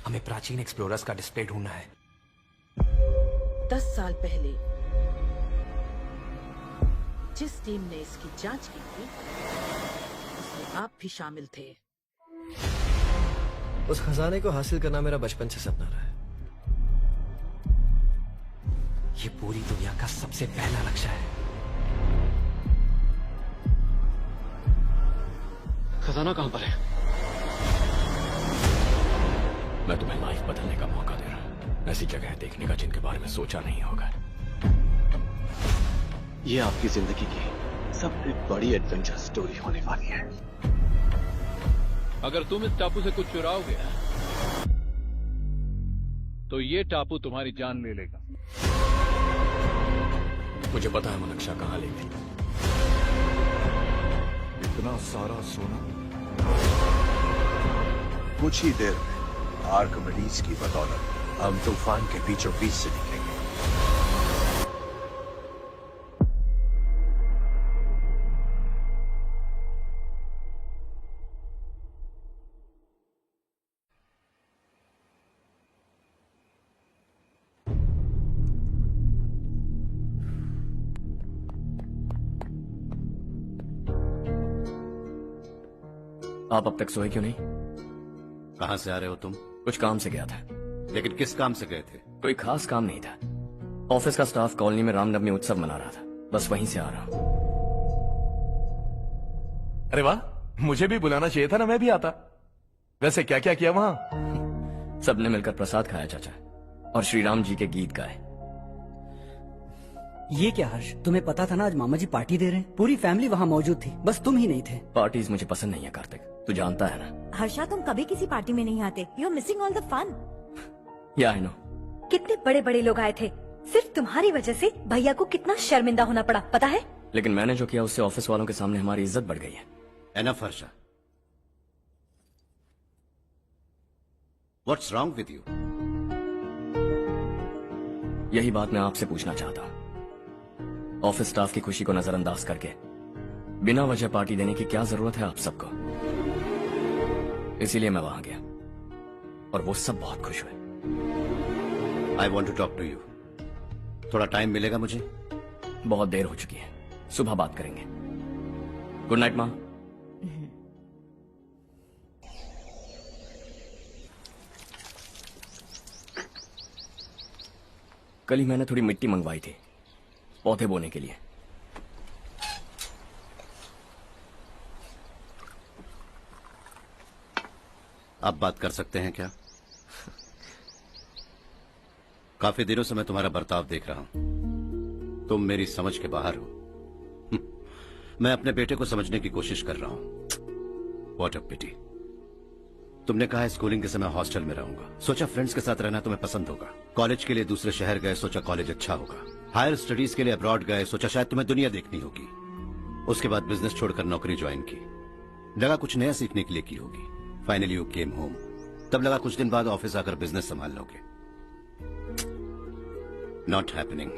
हमें प्राचीन एक्सप्लोरर्स का डिस्प्ले ढूंढना है। 10 साल पहले जिस टीम ने इसकी जांच की थी उसमें आप भी शामिल थे। उस खजाने को हासिल करना मेरा बचपन से सपना रहा है। ये पूरी दुनिया का सबसे पहला लक्ष्य है। खजाना कहां पर है? मैं तुम्हें लाइफ बदलने का मौका दे रहा हूं, ऐसी जगह देखने का जिनके बारे में सोचा नहीं होगा। ये आपकी जिंदगी की सबसे बड़ी एडवेंचर स्टोरी होने वाली है। अगर तुम इस टापू से कुछ चुराओगे तो ये टापू तुम्हारी जान ले लेगा। मुझे पता है वो नक्शा कहां ले गई। इतना सारा सोना कुछ ही देर में आर्किमिडीज की बदौलत हम तूफान के बीचों बीच से निकलेंगे। आप अब तक सोए क्यों नहीं? कहां से आ रहे हो तुम? कुछ काम से गया था। लेकिन किस काम से गए थे? कोई खास काम नहीं था। ऑफिस का स्टाफ कॉलोनी में रामनवमी उत्सव मना रहा था, बस वहीं से आ रहा हूं। अरे वाह, मुझे भी बुलाना चाहिए था ना, मैं भी आता। वैसे क्या क्या किया वहां? सबने मिलकर प्रसाद खाया चाचा, और श्री राम जी के गीत गाए। ये क्या हर्ष, तुम्हें पता था ना आज मामा जी पार्टी दे रहे हैं? पूरी फैमिली वहाँ मौजूद थी, बस तुम ही नहीं थे। पार्टीज मुझे पसंद नहीं है कार्तिक, तू जानता है ना। हर्षा, तुम कभी किसी पार्टी में नहीं आते। You are missing all the fun. Yeah I no. कितने बड़े बड़े लोग आए थे, सिर्फ तुम्हारी वजह से भैया को कितना शर्मिंदा होना पड़ा, पता है? लेकिन मैंने जो किया उससे ऑफिस वालों के सामने हमारी इज्जत बढ़ गई है। Enough Harsha, what's wrong with you? यही बात मैं आपसे पूछना चाहता हूँ। ऑफिस स्टाफ की खुशी को नजरअंदाज करके बिना वजह पार्टी देने की क्या जरूरत है आप सबको? इसीलिए मैं वहां गया और वो सब बहुत खुश हुए। I want to talk to you. थोड़ा टाइम मिलेगा मुझे? बहुत देर हो चुकी है, सुबह बात करेंगे। गुड नाइट माँ। कल ही मैंने थोड़ी मिट्टी मंगवाई थी पौधे बोने के लिए। आप बात कर सकते हैं क्या? काफी दिनों से मैं तुम्हारा बर्ताव देख रहा हूं। तुम मेरी समझ के बाहर हो। मैं अपने बेटे को समझने की कोशिश कर रहा हूं। व्हाट अ पिटी। तुमने कहा स्कूलिंग के समय हॉस्टल में रहूंगा, सोचा फ्रेंड्स के साथ रहना तुम्हें पसंद होगा। कॉलेज के लिए दूसरे शहर गए, सोचा कॉलेज अच्छा होगा। हायर स्टडीज के लिए अब्रॉड गए, सोचा शायद तुम्हें दुनिया देखनी होगी। उसके बाद बिजनेस छोड़कर नौकरी ज्वाइन की, लगा कुछ नया सीखने के लिए की होगी। फाइनली यू केम होम, तब लगा कुछ दिन बाद ऑफिस आकर बिजनेस संभाल लोगे। Not happening.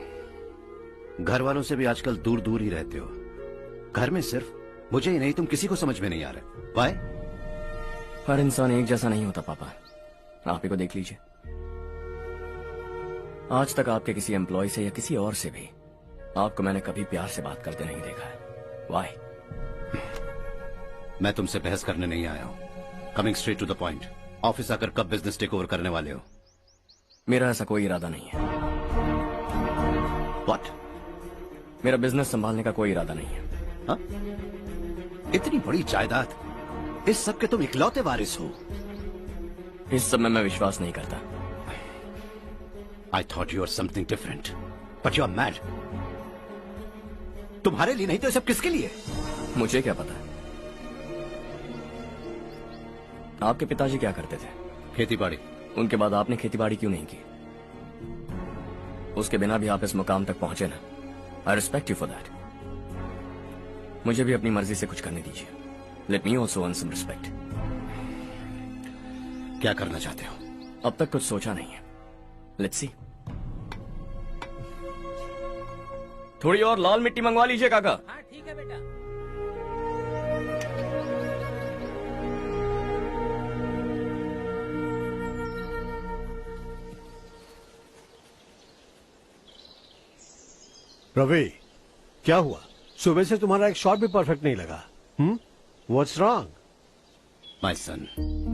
घर वालों से भी आजकल दूर दूर ही रहते हो। घर में सिर्फ मुझे ही नहीं, तुम किसी को समझ में नहीं आ रहे। वाई? हर इंसान एक जैसा नहीं होता पापा, आप ही को देख लीजिए। आज तक आपके किसी एम्प्लॉय से या किसी और से भी आपको मैंने कभी प्यार से बात करते नहीं देखा है। वाई? मैं तुमसे बहस करने नहीं आया हूं। Coming straight to the point, office आकर कब बिजनेस टेक ओवर करने वाले हो? मेरा ऐसा कोई इरादा नहीं है। व्हाट? मेरा बिजनेस संभालने का कोई इरादा नहीं है। हा? इतनी बड़ी जायदाद, इस सब के तुम इकलौते वारिस हो। इस सब में मैं विश्वास नहीं करता। I thought you were something different, but you are mad. तुम्हारे लिए नहीं तो ये सब किसके लिए? मुझे क्या पता। आपके पिताजी क्या करते थे? खेतीबाड़ी। उनके बाद आपने खेतीबाड़ी क्यों नहीं की? उसके बिना भी आप इस मुकाम तक पहुंचे ना। I respect you for that. मुझे भी अपनी मर्जी से कुछ करने दीजिए। Let me also earn some respect. क्या करना चाहते हो? अब तक कुछ सोचा नहीं है। Let's see. थोड़ी और लाल मिट्टी मंगवा लीजिए काका। हाँ ठीक है बेटा। रवि, क्या हुआ? सुबह से तुम्हारा एक शॉट भी परफेक्ट नहीं लगा। What's wrong? My son,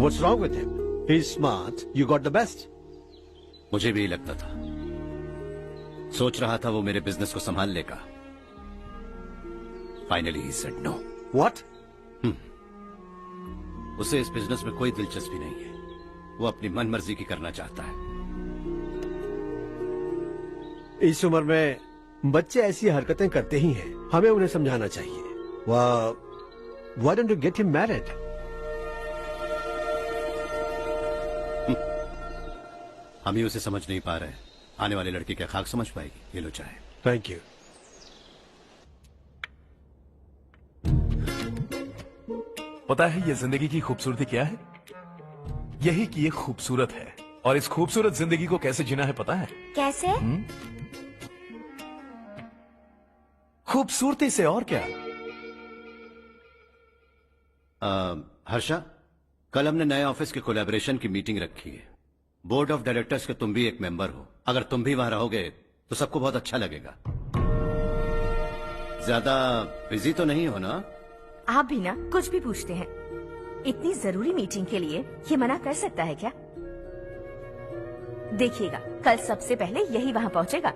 What's wrong with him? He's smart. You got the best. मुझे भी यही लगता था। सोच रहा था वो मेरे बिजनेस को संभाल लेगा। Finally he said no. What? उसे इस बिजनेस में कोई दिलचस्पी नहीं है। वो अपनी मनमर्जी की करना चाहता है। इस उम्र में बच्चे ऐसी हरकतें करते ही हैं। हमें उन्हें समझाना चाहिए। Why don't you get him married? हम ही उसे समझ नहीं पा रहे। आने वाली लड़की क्या खाक समझ पाएगी? ये लो चाहे। Thank you. पता है ये जिंदगी की खूबसूरती क्या है? यही कि ये खूबसूरत है, और इस खूबसूरत जिंदगी को कैसे जीना है पता है? कैसे? खूबसूरती से, और क्या। हर्षा, कल हमने नए ऑफिस के कोलैबोरेशन की मीटिंग रखी है। बोर्ड ऑफ डायरेक्टर्स के तुम भी एक मेंबर हो। अगर तुम भी वहां रहोगे तो सबको बहुत अच्छा लगेगा। ज्यादा बिजी तो नहीं हो ना? आप भी ना कुछ भी पूछते हैं। इतनी जरूरी मीटिंग के लिए ये मना कर सकता है क्या? देखिएगा, कल सबसे पहले यही वहां पहुंचेगा।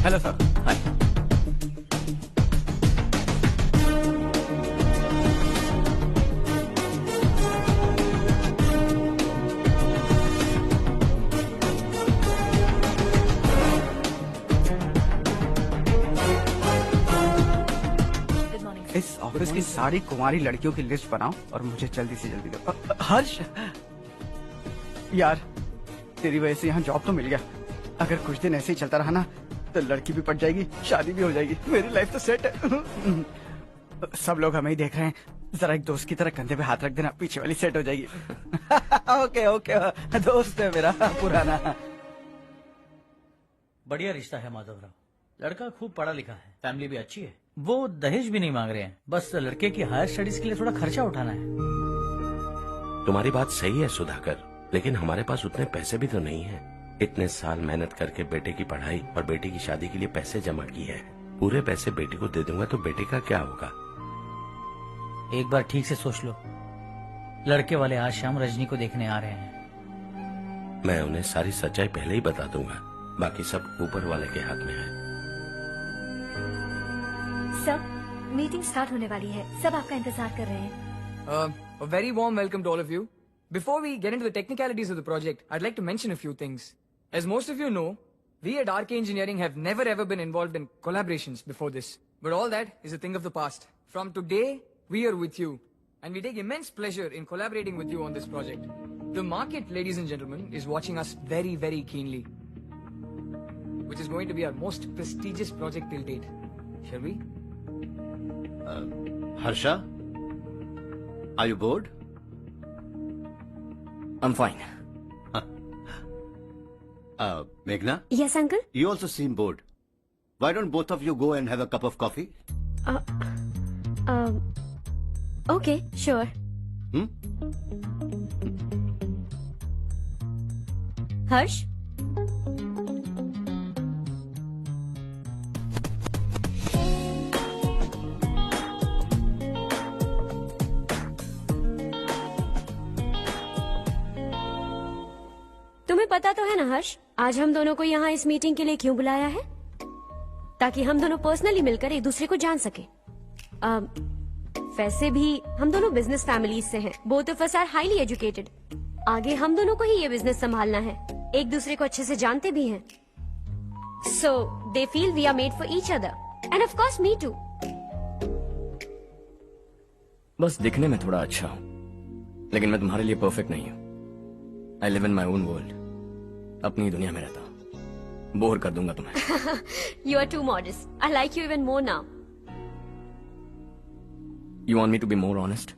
Hello sir. हाय। इस ऑफिस की सारी कुंवारी लड़कियों की लिस्ट बनाओ और मुझे जल्दी से जल्दी दो। हर्ष, यार तेरी वजह से यहाँ जॉब तो मिल गया। अगर कुछ दिन ऐसे ही चलता रहा ना तो लड़की भी पट जाएगी, शादी भी हो जाएगी, मेरी लाइफ तो सेट है। सब लोग हमें ही देख रहे हैं, जरा एक दोस्त की तरह कंधे पे हाथ रख देना, पीछे वाली सेट हो जाएगी। ओके ओके, दोस्त है मेरा पुराना। बढ़िया रिश्ता है माधवराव। लड़का खूब पढ़ा लिखा है, फैमिली भी अच्छी है। वो दहेज भी नहीं मांग रहे हैं, बस लड़के की हायर स्टडीज के लिए थोड़ा खर्चा उठाना है। तुम्हारी बात सही है सुधाकर, लेकिन हमारे पास उतने पैसे भी तो नहीं है। इतने साल मेहनत करके बेटे की पढ़ाई और बेटे की शादी के लिए पैसे जमा किए हैं। पूरे पैसे बेटे को दे दूंगा तो बेटे का क्या होगा? एक बार ठीक से सोच लो। लड़के वाले आज शाम रजनी को देखने आ रहे हैं। मैं उन्हें सारी सच्चाई पहले ही बता दूंगा, बाकी सब ऊपर वाले के हाथ में है। सर, मीटिंग स्टार्ट होने वाली है, सब आपका इंतजार कर रहे हैं। A very warm welcome to all of you. Before we get into the technicalities of the project, I'd like to mention a few things. As most of you know, we at RK Engineering have never ever been involved in collaborations before this. But all that is a thing of the past. From today, we are with you. And we take immense pleasure in collaborating with you on this project. The market, ladies and gentlemen, is watching us very, very keenly. Which is going to be our most prestigious project till date. Shall we? Harsha, are you bored? I'm fine. Meghna? Yes, uncle? You also seem bored. Why don't both of you go and have a cup of coffee? Okay, sure. Harsh? तुम्हें पता तो है ना हर्ष, आज हम दोनों को यहाँ इस मीटिंग के लिए क्यों बुलाया है? ताकि हम दोनों पर्सनली मिलकर एक दूसरे को जान सके। वैसे भी हम दोनों बिजनेस फैमिलीज से हैं। Both of us are highly educated. आगे हम दोनों को ही ये बिजनेस संभालना है। एक दूसरे को अच्छे से जानते भी हैं। So they feel we are made for each other and of course me too. बस दिखने में थोड़ा अच्छा हूँ, लेकिन मैं तुम्हारे लिए परफेक्ट नहीं हूँ। I live in my own world. अपनी दुनिया में रहता हूँ। बोर कर दूंगा तुम्हें। You are too modest. I like you even more now. You want me to be more honest?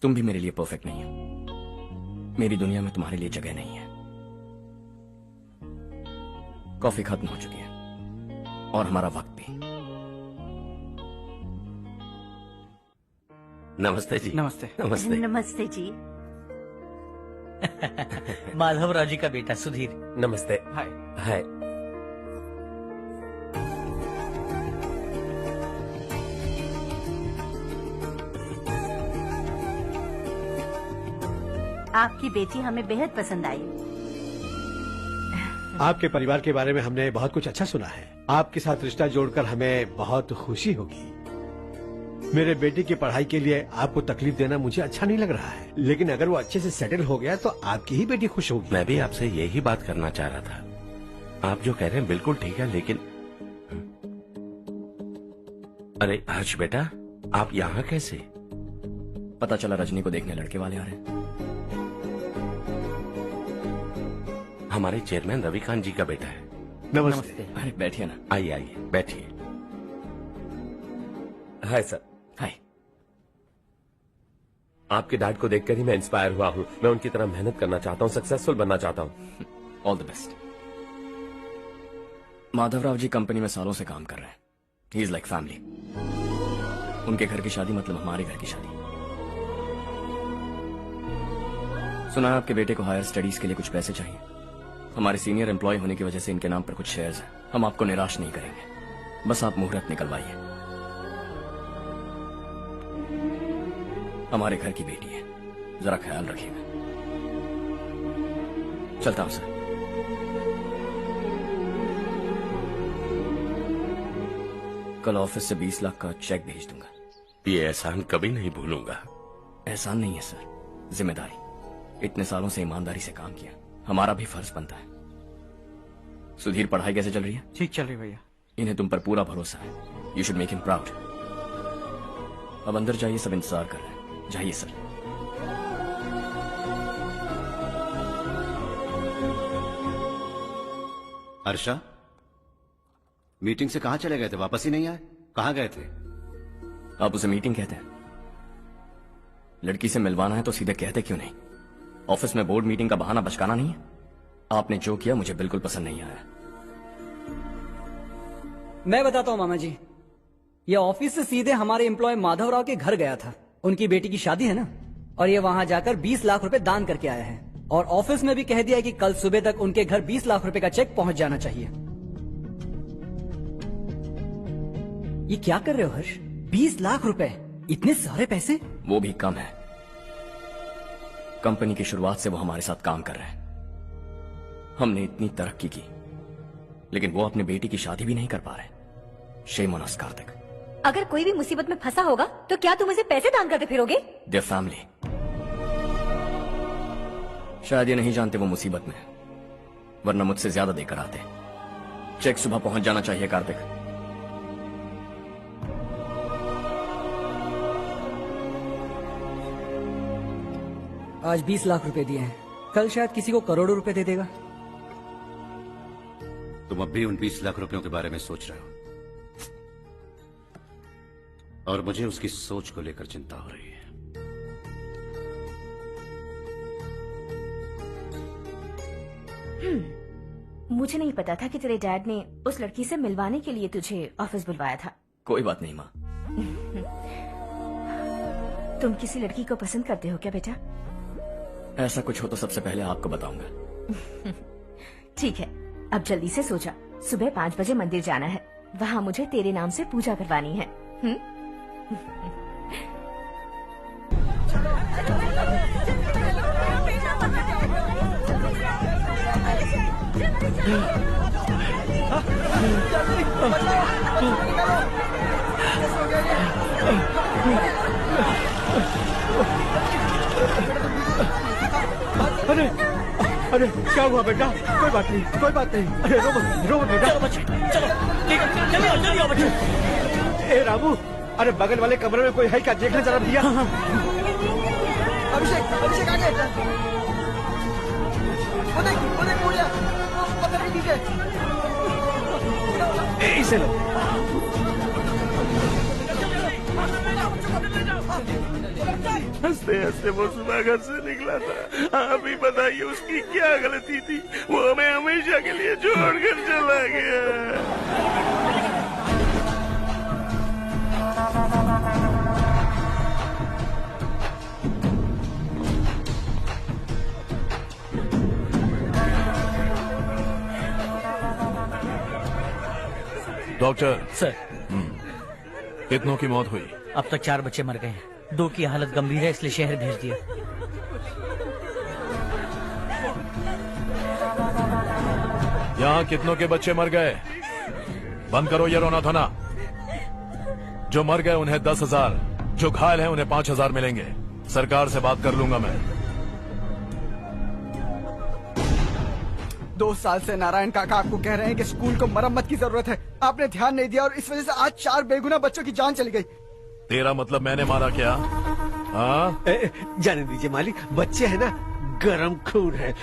तुम भी मेरे लिए परफेक्ट नहीं हो। मेरी दुनिया में तुम्हारे लिए जगह नहीं है। कॉफी खत्म हो चुकी है और हमारा वक्त भी। नमस्ते जी। नमस्ते। नमस्ते। नमस्ते जी। माधवराव जी का बेटा सुधीर। नमस्ते। हाय। हाय। आपकी बेटी हमें बेहद पसंद आई। आपके परिवार के बारे में हमने बहुत कुछ अच्छा सुना है। आपके साथ रिश्ता जोड़कर हमें बहुत खुशी होगी। मेरे बेटे की पढ़ाई के लिए आपको तकलीफ देना मुझे अच्छा नहीं लग रहा है, लेकिन अगर वो अच्छे से सेटल हो गया तो आपकी ही बेटी खुश होगी। मैं भी आपसे यही बात करना चाह रहा था। आप जो कह रहे हैं बिल्कुल ठीक है, लेकिन अरे हर्ष बेटा, आप यहाँ कैसे? पता चला रजनी को देखने लड़के वाले आ रहे हैं। हमारे चेयरमैन रविकांत जी का बेटा है। नमस्ते। अरे बैठिए ना। आइए आइए बैठिए। Hi sir. हाय। आपके डैड को देखकर ही मैं इंस्पायर हुआ हूँ। मैं उनकी तरह मेहनत करना चाहता हूँ, सक्सेसफुल बनना चाहता हूँ। All the best. Madhavrao ji company में सालों से काम कर रहे हैं। He is like family. उनके घर की शादी मतलब हमारे घर की शादी। सुना है आपके बेटे को हायर स्टडीज के लिए कुछ पैसे चाहिए। हमारे सीनियर एम्प्लॉय होने की वजह से इनके नाम पर कुछ शेयर्स हैं। हम आपको निराश नहीं करेंगे, बस आप मुहूर्त निकलवाइए। हमारे घर की बेटी है, जरा ख्याल रखिएगा। चलता हूं सर। कल ऑफिस से 20 लाख का चेक भेज दूंगा। ये एहसान कभी नहीं भूलूंगा। एहसान नहीं है सर, जिम्मेदारी। इतने सालों से ईमानदारी से काम किया, हमारा भी फर्ज बनता है। सुधीर, पढ़ाई कैसे चल रही है? ठीक चल रही भैया। इन्हें तुम पर पूरा भरोसा है। You should make him proud. अब अंदर जाइए, सब इंतजार कर रहे हैं। जाइए सर। हर्षा, मीटिंग से कहाँ चले गए थे? वापस ही नहीं आए? कहाँ गए थे? आप उसे मीटिंग कहते हैं? लड़की से मिलवाना है तो सीधे कहते क्यों नहीं? ऑफिस में बोर्ड मीटिंग का बहाना बचकाना नहीं है। आपने जो किया मुझे बिल्कुल पसंद नहीं आया। मैं बताता हूँ मामा जी, ये ऑफिस से सीधे हमारे एम्प्लॉय माधवराव के घर गया था। उनकी बेटी की शादी है ना, और ये वहां जाकर 20 लाख रुपए दान करके आया है। और ऑफिस में भी कह दिया कि कल सुबह तक उनके घर 20 लाख रुपए का चेक पहुंच जाना चाहिए। ये क्या कर रहे हो हर्ष? 20 लाख रुपए, इतने सारे पैसे? वो भी कम है। कंपनी की शुरुआत से वो हमारे साथ काम कर रहे हैं। हमने इतनी तरक्की की, लेकिन वो अपनी बेटी की शादी भी नहीं कर पा रहे। Shame on us Kartik. अगर कोई भी मुसीबत में फंसा होगा तो क्या तुम उसे पैसे दान करते फिरोगे? Their family. शायद ये नहीं जानते वो मुसीबत में है, वरना मुझसे ज्यादा देकर आते। चेक सुबह पहुंच जाना चाहिए कार्तिक। आज 20 लाख रुपए दिए हैं, कल शायद किसी को करोड़ों रुपए दे देगा। तुम अब भी उन 20 लाख रुपयों के बारे में सोच रहे हो, और मुझे उसकी सोच को लेकर चिंता हो रही है। मुझे नहीं पता था कि तेरे डैड ने उस लड़की से मिलवाने के लिए तुझे ऑफिस बुलवाया था। कोई बात नहीं माँ। तुम किसी लड़की को पसंद करते हो क्या बेटा? ऐसा कुछ हो तो सबसे पहले आपको बताऊंगा। ठीक है, अब जल्दी से सो जा। सुबह 5 बजे मंदिर जाना है, वहाँ मुझे तेरे नाम से पूजा करवानी है। अरे अरे क्या हुआ बेटा? कोई बात नहीं, कोई बात नहीं। अरे रो मत बेटा। चलो बच्चे, चलो जल्दी आओ बच्चे। ए रामू, अरे बगल वाले कमरे में कोई है क्या? देखना जरा भैया। अभिषेक, अभिषेक आ गए। वो देख मुड़िया, पत्थर के नीचे। इसे लो। हंसते हंसते वो सुबह घर से निकला था। आप ही बताइए उसकी क्या गलती थी, वो हमें हमेशा के लिए छोड़कर चला गया। डॉक्टर सर, कितनों की मौत हुई? अब तक 4 बच्चे मर गए हैं, 2 की हालत गंभीर है, इसलिए शहर भेज दिया। यहाँ कितनों के बच्चे मर गए? बंद करो ये रोना धोना। जो मर गए उन्हें 10,000, जो घायल हैं उन्हें 5,000 मिलेंगे। सरकार से बात कर लूंगा मैं। 2 साल से नारायण काका आपको कह रहे हैं कि स्कूल को मरम्मत की जरूरत है। आपने ध्यान नहीं दिया और इस वजह से आज 4 बेगुनाह बच्चों की जान चली गई। तेरा मतलब मैंने मारा क्या? हाँ, जाने दीजिए मालिक, बच्चे हैं ना, गरम खून है।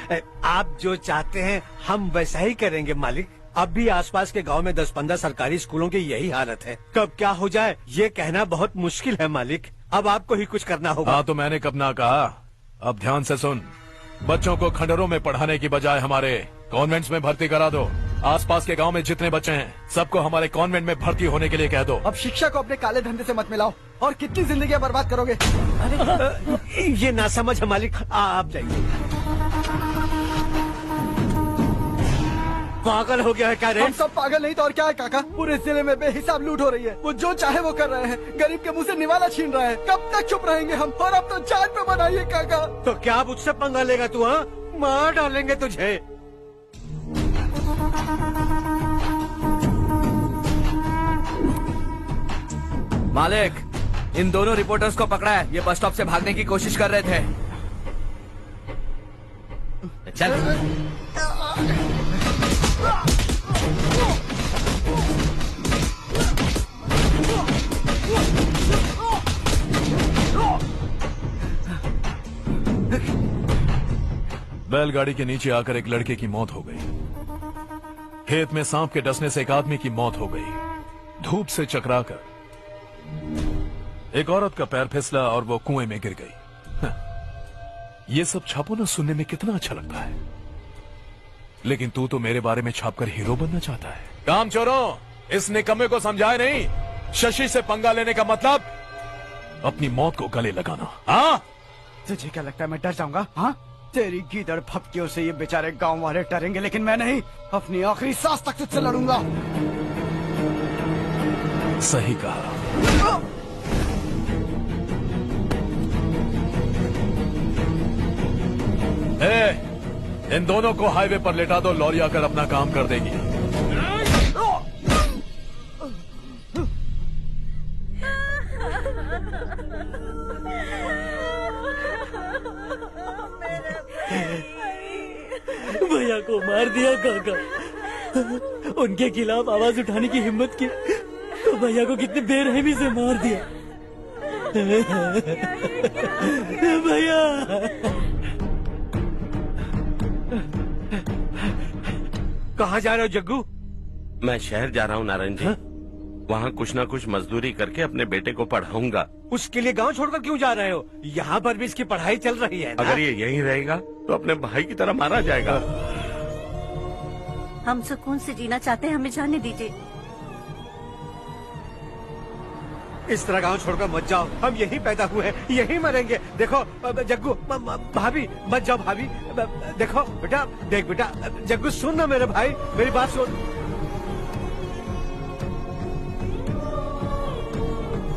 आप जो चाहते हैं हम वैसा ही करेंगे मालिक। अब भी आसपास के गांव में 10-15 सरकारी स्कूलों की यही हालत है। कब क्या हो जाए ये कहना बहुत मुश्किल है मालिक। अब आपको ही कुछ करना होगा। हाँ तो मैंने कब ना कहा। अब ध्यान से सुन, बच्चों को खंडरों में पढ़ाने की बजाय हमारे कॉन्वेंट्स में भर्ती करा दो। आसपास के गांव में जितने बच्चे हैं सबको हमारे कॉन्वेंट में भर्ती होने के लिए कह दो। अब शिक्षा को अपने काले धंधे से मत मिलाओ। और कितनी जिंदगियां बर्बाद करोगे? ये ना समझ है मालिक, आप जाइए। पागल हो गया है क्या रे? हम सब पागल नहीं तो और क्या है काका। पूरे जिले में बेहिसाब लूट हो रही है। वो जो चाहे वो कर रहे हैं, गरीब के मुंह से निवाला छीन रहे हैं। कब तक चुप रहेंगे हम? और अब तो जान पे बनाइए काका। तो क्या मुझसे पंगा लेगा तू? हाँ, मार डालेंगे तुझे। मालिक, इन दोनों रिपोर्टर्स को पकड़ा है। ये बस स्टॉप से भागने की कोशिश कर रहे थे। चल। बैलगाड़ी के नीचे आकर एक लड़के की मौत हो गई। खेत में सांप के डसने से एक आदमी की मौत हो गई। धूप से चकराकर एक औरत का पैर फिसला और वो कुएं में गिर गई। ये सब छापो ना, सुनने में कितना अच्छा लगता है, लेकिन तू तो मेरे बारे में छापकर हीरो बनना चाहता है। काम चोरों, इस निकम्मे को समझाए नहीं। शशि से पंगा लेने का मतलब अपनी मौत को गले लगाना। हाँ, तुझे क्या लगता है मैं डर जाऊंगा? हाँ, तेरी गीदड़ फपकियों से ये बेचारे गांव वाले डरेंगे, लेकिन मैं नहीं। अपनी आखिरी सांस तक तुझसे लड़ूंगा। सही कहा। इन दोनों को हाईवे पर लेटा दो, लॉरी आकर अपना काम कर देगी। भैया को मार दिया काका। उनके खिलाफ आवाज उठाने की हिम्मत की तो भैया को कितने बेरहमी से मार दिया। भैया कहाँ जा रहे हो जग्गू? मैं शहर जा रहा हूँ नारायण जी। वहाँ कुछ ना कुछ मजदूरी करके अपने बेटे को पढ़ाऊंगा। उसके लिए गांव छोड़कर क्यों जा रहे हो? यहाँ पर भी इसकी पढ़ाई चल रही है ना? अगर ये यहीं रहेगा तो अपने भाई की तरह मारा जाएगा। हम सुकून से जीना चाहते हैं, हमें जाने दीजिए। इस तरह गांव छोड़कर मत जाओ। हम यहीं पैदा हुए हैं, यहीं मरेंगे। देखो जग्गू, भाभी मत जाओ। भाभी देखो बेटा, देख बेटा, जग्गू सुन ना मेरे भाई, मेरी बात सुन।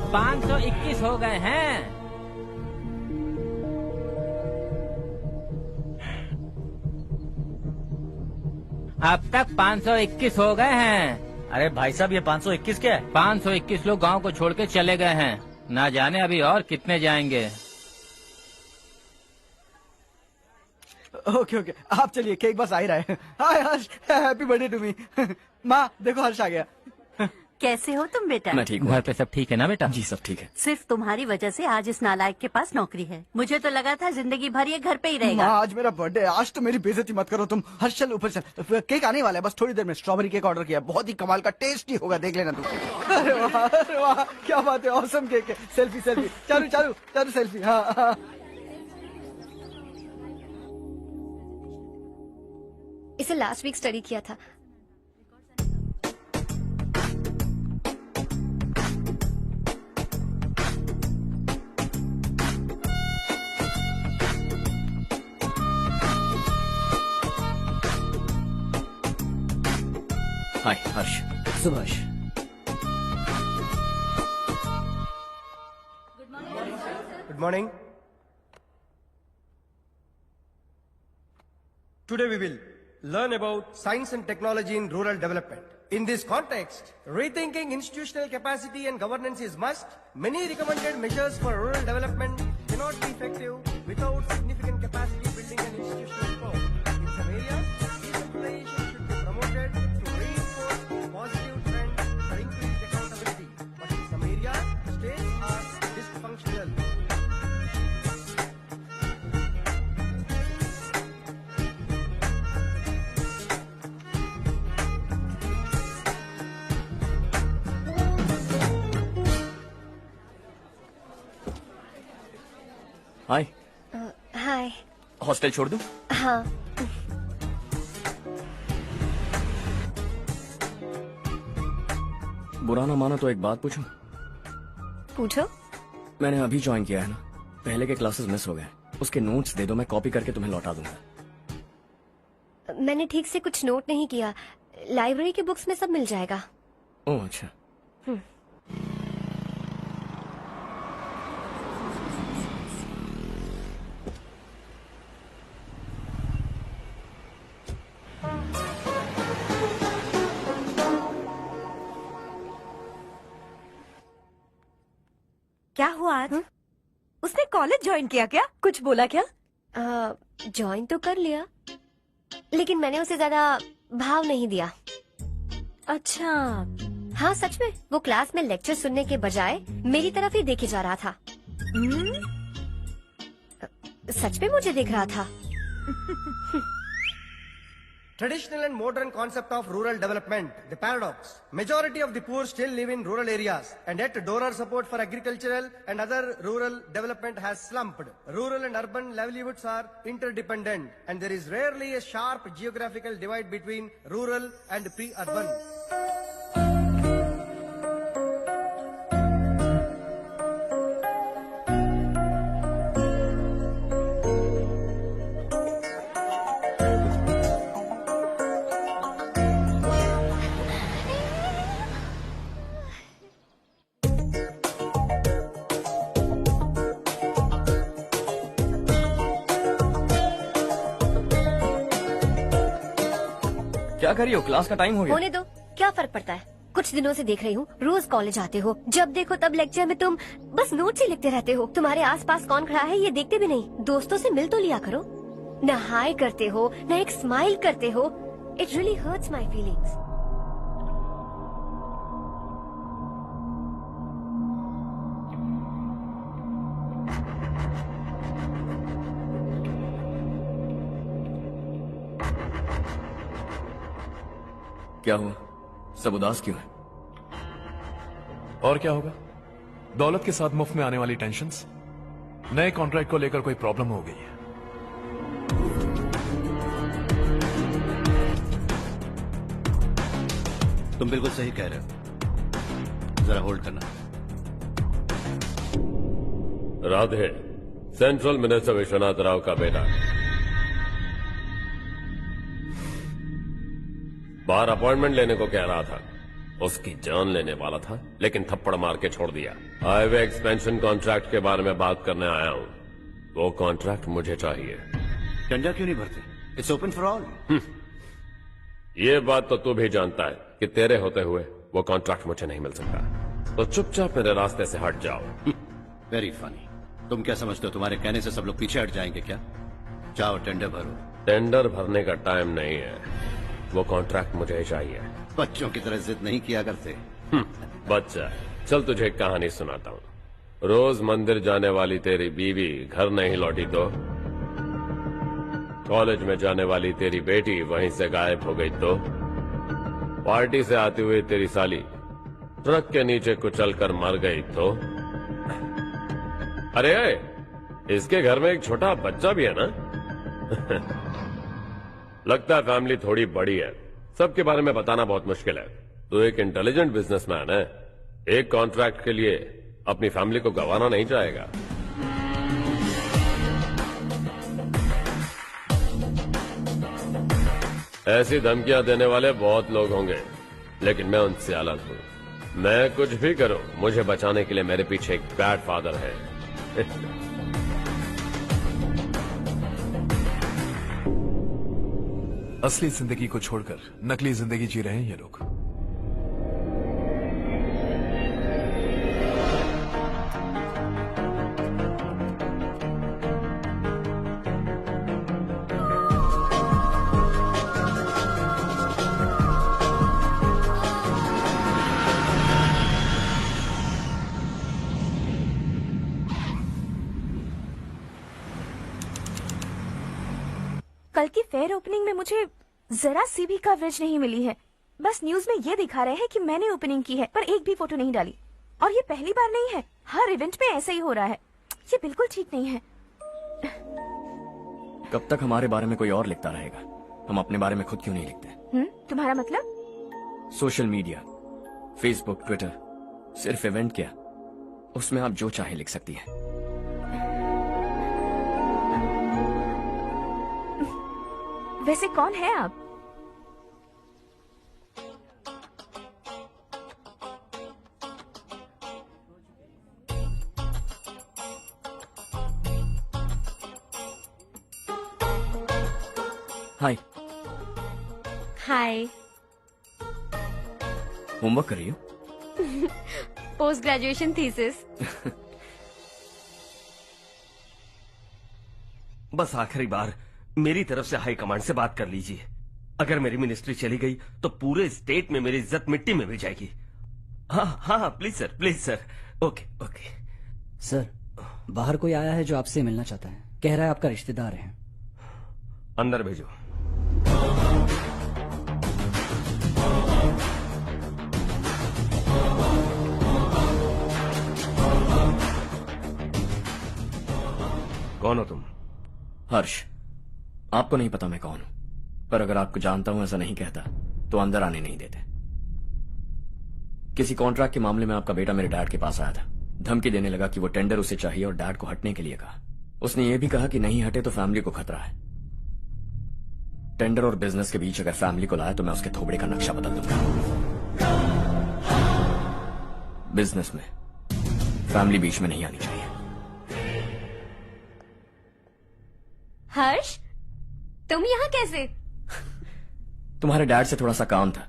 521 हो गए हैं। अब तक 521 हो गए हैं। अरे भाई साहब, ये 521 क्या है? 521 लोग गांव को छोड़ के चले गए हैं। ना जाने अभी और कितने जाएंगे। ओके ओके, आप चलिए, केक बस आ ही रहा है। हाय हर्ष, हैप्पी बर्थडे टू मी। माँ देखो, हर्ष आ गया। कैसे हो तुम बेटा? मैं ठीक हूँ। घर पे सब ठीक है ना बेटा? जी सब ठीक है। सिर्फ तुम्हारी वजह से आज इस नालायक के पास नौकरी है। मुझे तो लगा था जिंदगी भर ये घर पे ही रहेगा। माँ, आज मेरा बर्थडे है, आज तो मेरी बेइज्जती मत करो तुम। हर्ष चल ऊपर चल, केक आने वाला है, बस थोड़ी देर में। स्ट्रॉबेरी केक ऑर्डर किया, बहुत ही कमाल का टेस्टी होगा, देख लेना तुम। अरे वाह क्या बात है, ऑसम केक है। सेल्फी सेल्फी, चालू चालू चालू सेल्फी। हाँ। इसे लास्ट वीक स्टडी किया था। हाय हर्ष। Subhash. Good morning. Today we will learn about science and technology in rural development. In this context, rethinking institutional capacity and governance is must. Many recommended measures for rural development cannot be effective without significant capacity building and institutional support. In some areas, decentralization should be promoted to reinforce positive trends for increased accountability. But in some areas, states are dysfunctional. Hi. Hi. Hostel छोड़ दूं? हाँ। बुरा ना मानो तो एक बात पूछूं? पूछो। मैंने अभी ज्वाइन किया है ना, पहले के क्लासेस मिस हो गए। उसके नोट्स दे दो, मैं कॉपी करके तुम्हें लौटा दूंगा। मैंने ठीक से कुछ नोट नहीं किया। लाइब्रेरी के बुक्स में सब मिल जाएगा। ओह अच्छा। क्या हुआ आज? उसने कॉलेज ज्वाइन किया क्या? कुछ बोला क्या? ज्वाइन तो कर लिया, लेकिन मैंने उसे ज्यादा भाव नहीं दिया। अच्छा। हाँ सच में, वो क्लास में लेक्चर सुनने के बजाय मेरी तरफ ही देखे जा रहा था। सच में मुझे देख रहा था। Traditional and modern concept of rural development, the paradox. Majority of the poor still live in rural areas, and yet donor support for agricultural and other rural development has slumped. Rural and urban livelihoods are interdependent, and there is rarely a sharp geographical divide between rural and pre-urban. क्या करी हो? Class का time हो गया। होने दो, क्या फर्क पड़ता है। कुछ दिनों से देख रही हूँ, रोज कॉलेज आते हो, जब देखो तब लेक्चर में तुम बस नोट्स ही लिखते रहते हो। तुम्हारे आसपास कौन खड़ा है ये देखते भी नहीं। दोस्तों से मिल तो लिया करो। न हाय करते हो, न एक स्माइल करते हो। It really hurts my feelings. क्या हुआ? सब उदास क्यों है? और क्या होगा? दौलत के साथ मुफ्त में आने वाली टेंशन्स। नए कॉन्ट्रैक्ट को लेकर कोई प्रॉब्लम हो गई है। तुम बिल्कुल सही कह रहे हो, जरा होल्ड करना। राधे सेंट्रल मिनिस्टर विश्वनाथ राव का बेटा। बाहर अपॉइंटमेंट लेने को कह रहा था, उसकी जान लेने वाला था, लेकिन थप्पड़ मार के छोड़ दिया। हाईवे एक्सपेंशन कॉन्ट्रैक्ट के बारे में बात करने आया हूं। वो कॉन्ट्रैक्ट मुझे चाहिए। टेंडर क्यों नहीं भरते? It's open for all. ये बात तो तू भी जानता है कि तेरे होते हुए वो कॉन्ट्रैक्ट मुझे नहीं मिल सकता। तो चुपचाप मेरे रास्ते से हट जाओ। Very funny. तुम क्या समझते हो तुम्हारे कहने से सब लोग पीछे हट जाएंगे क्या? जाओ टेंडर भरो। टेंडर भरने का टाइम नहीं है, वो कॉन्ट्रैक्ट मुझे चाहिए। बच्चों की तरह जिद नहीं किया करते। बच्चा, चल तुझे एक कहानी सुनाता हूँ। रोज मंदिर जाने वाली तेरी बीवी घर नहीं लौटी तो, कॉलेज में जाने वाली तेरी बेटी वहीं से गायब हो गई तो, पार्टी से आती हुई तेरी साली ट्रक के नीचे कुचल कर मर गई तो। अरे इसके घर में एक छोटा बच्चा भी है ना। लगता है फैमिली थोड़ी बड़ी है, सबके बारे में बताना बहुत मुश्किल है। तो एक इंटेलिजेंट बिजनेसमैन है, एक कॉन्ट्रैक्ट के लिए अपनी फैमिली को गंवाना नहीं चाहेगा। ऐसी धमकियां देने वाले बहुत लोग होंगे, लेकिन मैं उनसे अलग हूं। मैं कुछ भी करूं, मुझे बचाने के लिए मेरे पीछे एक बैड फादर है। असली जिंदगी को छोड़कर नकली जिंदगी जी रहे हैं ये लोग। कल की फेयर ओपनिंग में मुझे जरा सी भी कवरेज नहीं मिली है। बस न्यूज में ये दिखा रहे हैं कि मैंने ओपनिंग की है, पर एक भी फोटो नहीं डाली। और ये पहली बार नहीं है, हर इवेंट में ऐसे ही हो रहा है। ये बिल्कुल ठीक नहीं है। कब तक हमारे बारे में कोई और लिखता रहेगा? हम अपने बारे में खुद क्यों नहीं लिखते? तुम्हारा मतलब? सोशल मीडिया, फेसबुक, ट्विटर, सिर्फ इवेंट क्या, उसमें आप जो चाहे लिख सकती हैं। वैसे कौन है आप? हाय। हाय। होमवर्क कर रही हो? Post graduation thesis. बस आखिरी बार मेरी तरफ से हाई कमांड से बात कर लीजिए। अगर मेरी मिनिस्ट्री चली गई तो पूरे स्टेट में मेरी इज्जत मिट्टी में मिल जाएगी। हाँ हाँ please sir, please sir. Okay okay. Sir, बाहर कोई आया है जो आपसे मिलना चाहता है। कह रहा है आपका रिश्तेदार है। अंदर भेजो। कौन हो तुम? हर्ष। आपको नहीं पता मैं कौन हूं, पर अगर आपको जानता हूं ऐसा नहीं कहता तो अंदर आने नहीं देते। किसी कॉन्ट्रैक्ट के मामले में आपका बेटा मेरे डैड के पास आया था। धमकी देने लगा कि वो टेंडर उसे चाहिए और डैड को हटने के लिए कहा। उसने ये भी कहा कि नहीं हटे तो फैमिली को खतरा है। टेंडर और बिजनेस के बीच अगर फैमिली को लाया तो मैं उसके थोबड़े का नक्शा बदल दूंगा। बिजनेस में फैमिली बीच में नहीं आनी चाहिए। हर्ष, तुम यहाँ कैसे? तुम्हारे डैड से थोड़ा सा काम था।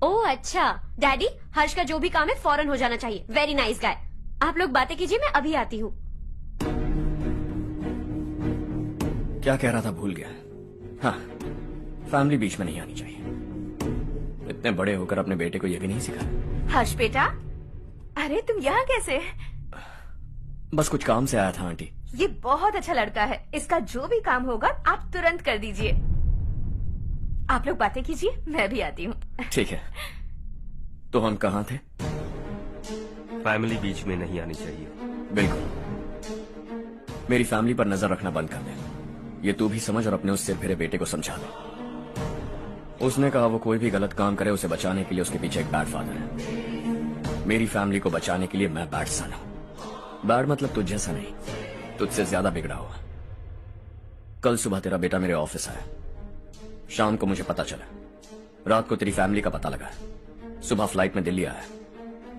ओह अच्छा। डैडी, हर्ष का जो भी काम है फौरन हो जाना चाहिए। Very nice guy. आप लोग बातें कीजिए, मैं अभी आती हूँ। क्या कह रहा था भूल गया। हाँ, फैमिली बीच में नहीं आनी चाहिए। इतने बड़े होकर अपने बेटे को यह भी नहीं सिखाया। हर्ष बेटा, अरे तुम यहाँ कैसे? बस कुछ काम से आया था आंटी। ये बहुत अच्छा लड़का है। इसका जो भी काम होगा आप तुरंत कर दीजिए। आप लोग बातें कीजिए, मैं भी आती हूँ। ठीक है। तो हम कहाँ थे? फैमिली बीच में नहीं आनी चाहिए। बिल्कुल। मेरी फैमिली पर नजर रखना बंद कर दे। ये तू भी समझ और अपने उस सिर फिरे बेटे को समझा दे। उसने कहा वो कोई भी गलत काम करे उसे बचाने के लिए उसके पीछे एक बैड फादर है। मेरी फैमिली को बचाने के लिए मैं बैड सन हूं। बैड मतलब तुझ जैसा नहीं, तुझसे ज्यादा बिगड़ा हुआ। कल सुबह तेरा बेटा मेरे ऑफिस आया। शाम को मुझे पता चला। रात को तेरी फैमिली का पता लगा। सुबह फ्लाइट में दिल्ली आया।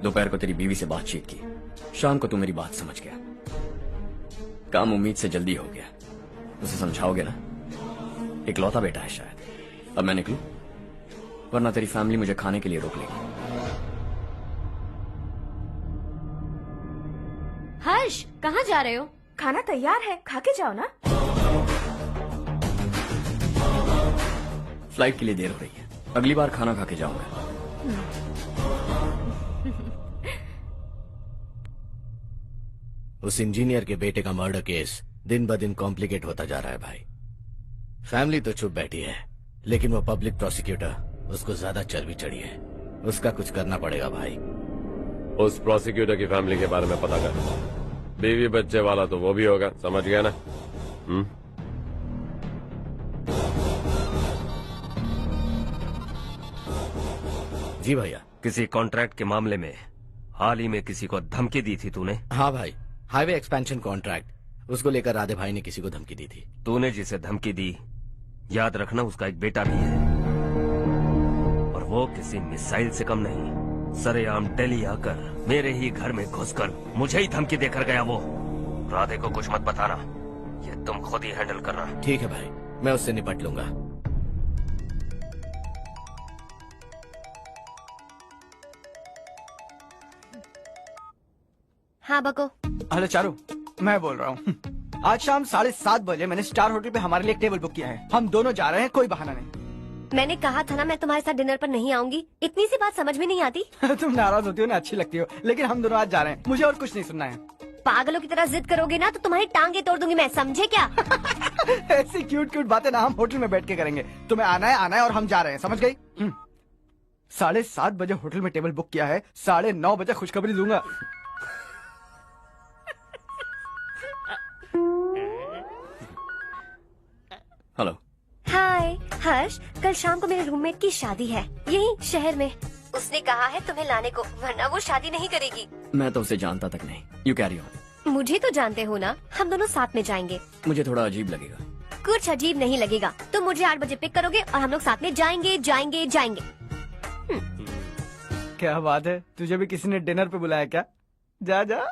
दोपहर को तेरी बीवी से बातचीत की। शाम को तू मेरी बात समझ गया। काम उम्मीद से जल्दी हो गया। उसे समझाओगे ना? इकलौता बेटा है शायद। अब मैं निकलूं, वरना तेरी फैमिली मुझे खाने के लिए रोक लेगी। हर्ष, कहाँ जा रहे हो? खाना तैयार है, खा के जाओ ना। फ्लाइट के लिए देर हो रही है। अगली बार खाना खा के जाऊंगा। उस इंजीनियर के बेटे का मर्डर केस दिन ब दिन कॉम्प्लिकेट होता जा रहा है भाई। फैमिली तो चुप बैठी है, लेकिन वो पब्लिक प्रोसिक्यूटर, उसको ज्यादा चर्बी चढ़ी है। उसका कुछ करना पड़ेगा भाई। उस प्रोसिक्यूटर की फैमिली के बारे में पता कर। बीवी बच्चे वाला तो वो भी होगा, समझ गया ना? जी भैया। किसी कॉन्ट्रैक्ट के मामले में हाल ही में किसी को धमकी दी थी तूने? हाँ भाई, हाईवे एक्सपेंशन कॉन्ट्रैक्ट, उसको लेकर राधे भाई ने किसी को धमकी दी थी। तूने जिसे धमकी दी, याद रखना उसका एक बेटा भी है, और वो किसी मिसाइल से कम नहीं। सरेआम दिल्ली आकर मेरे ही घर में घुसकर मुझे ही धमकी देकर गया वो। राधे को कुछ मत बताना, ये तुम खुद ही हैंडल करना। ठीक है भाई, मैं उससे निपट लूंगा। हाँ बको। हेलो चारू, मैं बोल रहा हूँ। आज शाम 7:30 बजे मैंने स्टार होटल पे हमारे लिए एक टेबल बुक किया है। हम दोनों जा रहे हैं, कोई बहाना नहीं। मैंने कहा था ना मैं तुम्हारे साथ डिनर पर नहीं आऊंगी। इतनी सी बात समझ में नहीं आती? तुम नाराज होती हो ना, अच्छी लगती हो, लेकिन हम दोनों आज जा रहे हैं। मुझे और कुछ नहीं सुनना है। पागलों की तरह जिद करोगे ना तो तुम्हारी टांगे तोड़ दूंगी मैं, समझे क्या? ऐसी क्यूट क्यूट बातें ना हम होटल में बैठ के करेंगे। तुम्हें आना है और हम जा रहे हैं, समझ गई? 7:30 बजे होटल में टेबल बुक किया है, 9:30 बजे खुशखबरी दूंगा। हेलो। हाय हर्ष, कल शाम को मेरे रूममेट की शादी है यही शहर में। उसने कहा है तुम्हें लाने को, वरना वो शादी नहीं करेगी। मैं तो उसे जानता तक नहीं। You carry on. मुझे तो जानते हो ना, हम दोनों साथ में जाएंगे। मुझे थोड़ा अजीब लगेगा। कुछ अजीब नहीं लगेगा। तुम मुझे 8 बजे पिक करोगे और हम लोग साथ में जाएंगे जाएंगे जाएंगे। क्या बात है, तुझे भी किसी ने डिनर पे बुलाया क्या? जा जा।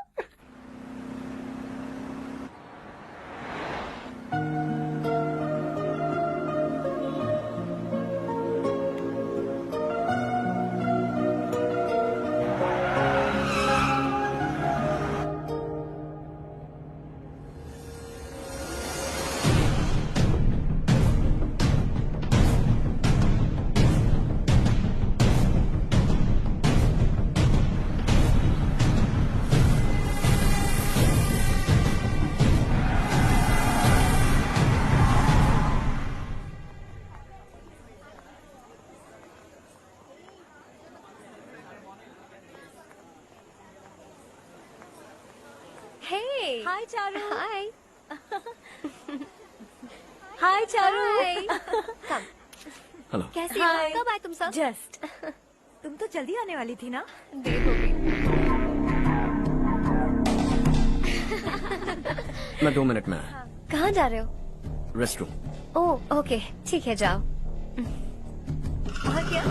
हाय चारू। हाय। हाय चारू। हेलो। कैसी हो? कब आए तुम सब? जस्ट। तुम तो जल्दी आने वाली थी ना? देर हो गई। मैं 2 मिनट में आया। कहाँ जा रहे हो? Rest room. ओह ओके, ठीक है जाओ। और क्या?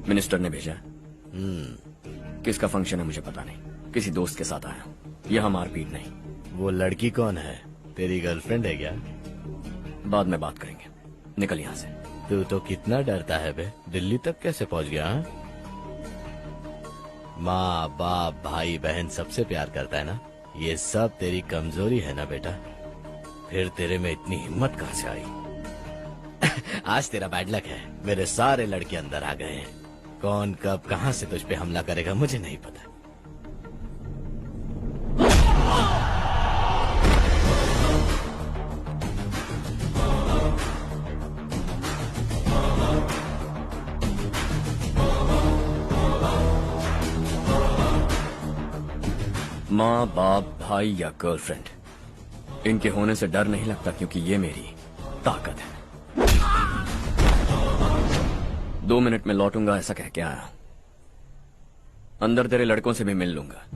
मिनिस्टर ने भेजा। किसका फंक्शन है मुझे पता नहीं, किसी दोस्त के साथ आया हूँ। यहाँ मारपीट नहीं। वो लड़की कौन है? तेरी गर्लफ्रेंड है क्या? बाद में बात करेंगे, निकल यहाँ से। तू तो कितना डरता है बे, दिल्ली तक कैसे पहुँच गया? हाँ? माँ बाप भाई बहन सबसे प्यार करता है ना, ये सब तेरी कमजोरी है ना बेटा। फिर तेरे में इतनी हिम्मत कहाँ से आई? आज तेरा बैड लक है, मेरे सारे लड़के अंदर आ गए हैं। कौन कब कहां से तुझ पे हमला करेगा मुझे नहीं पता। माँ बाप भाई या गर्लफ्रेंड, इनके होने से डर नहीं लगता, क्योंकि ये मेरी ताकत है। 2 मिनट में लौटूंगा ऐसा कह के आया। अंदर तेरे लड़कों से भी मिल लूंगा।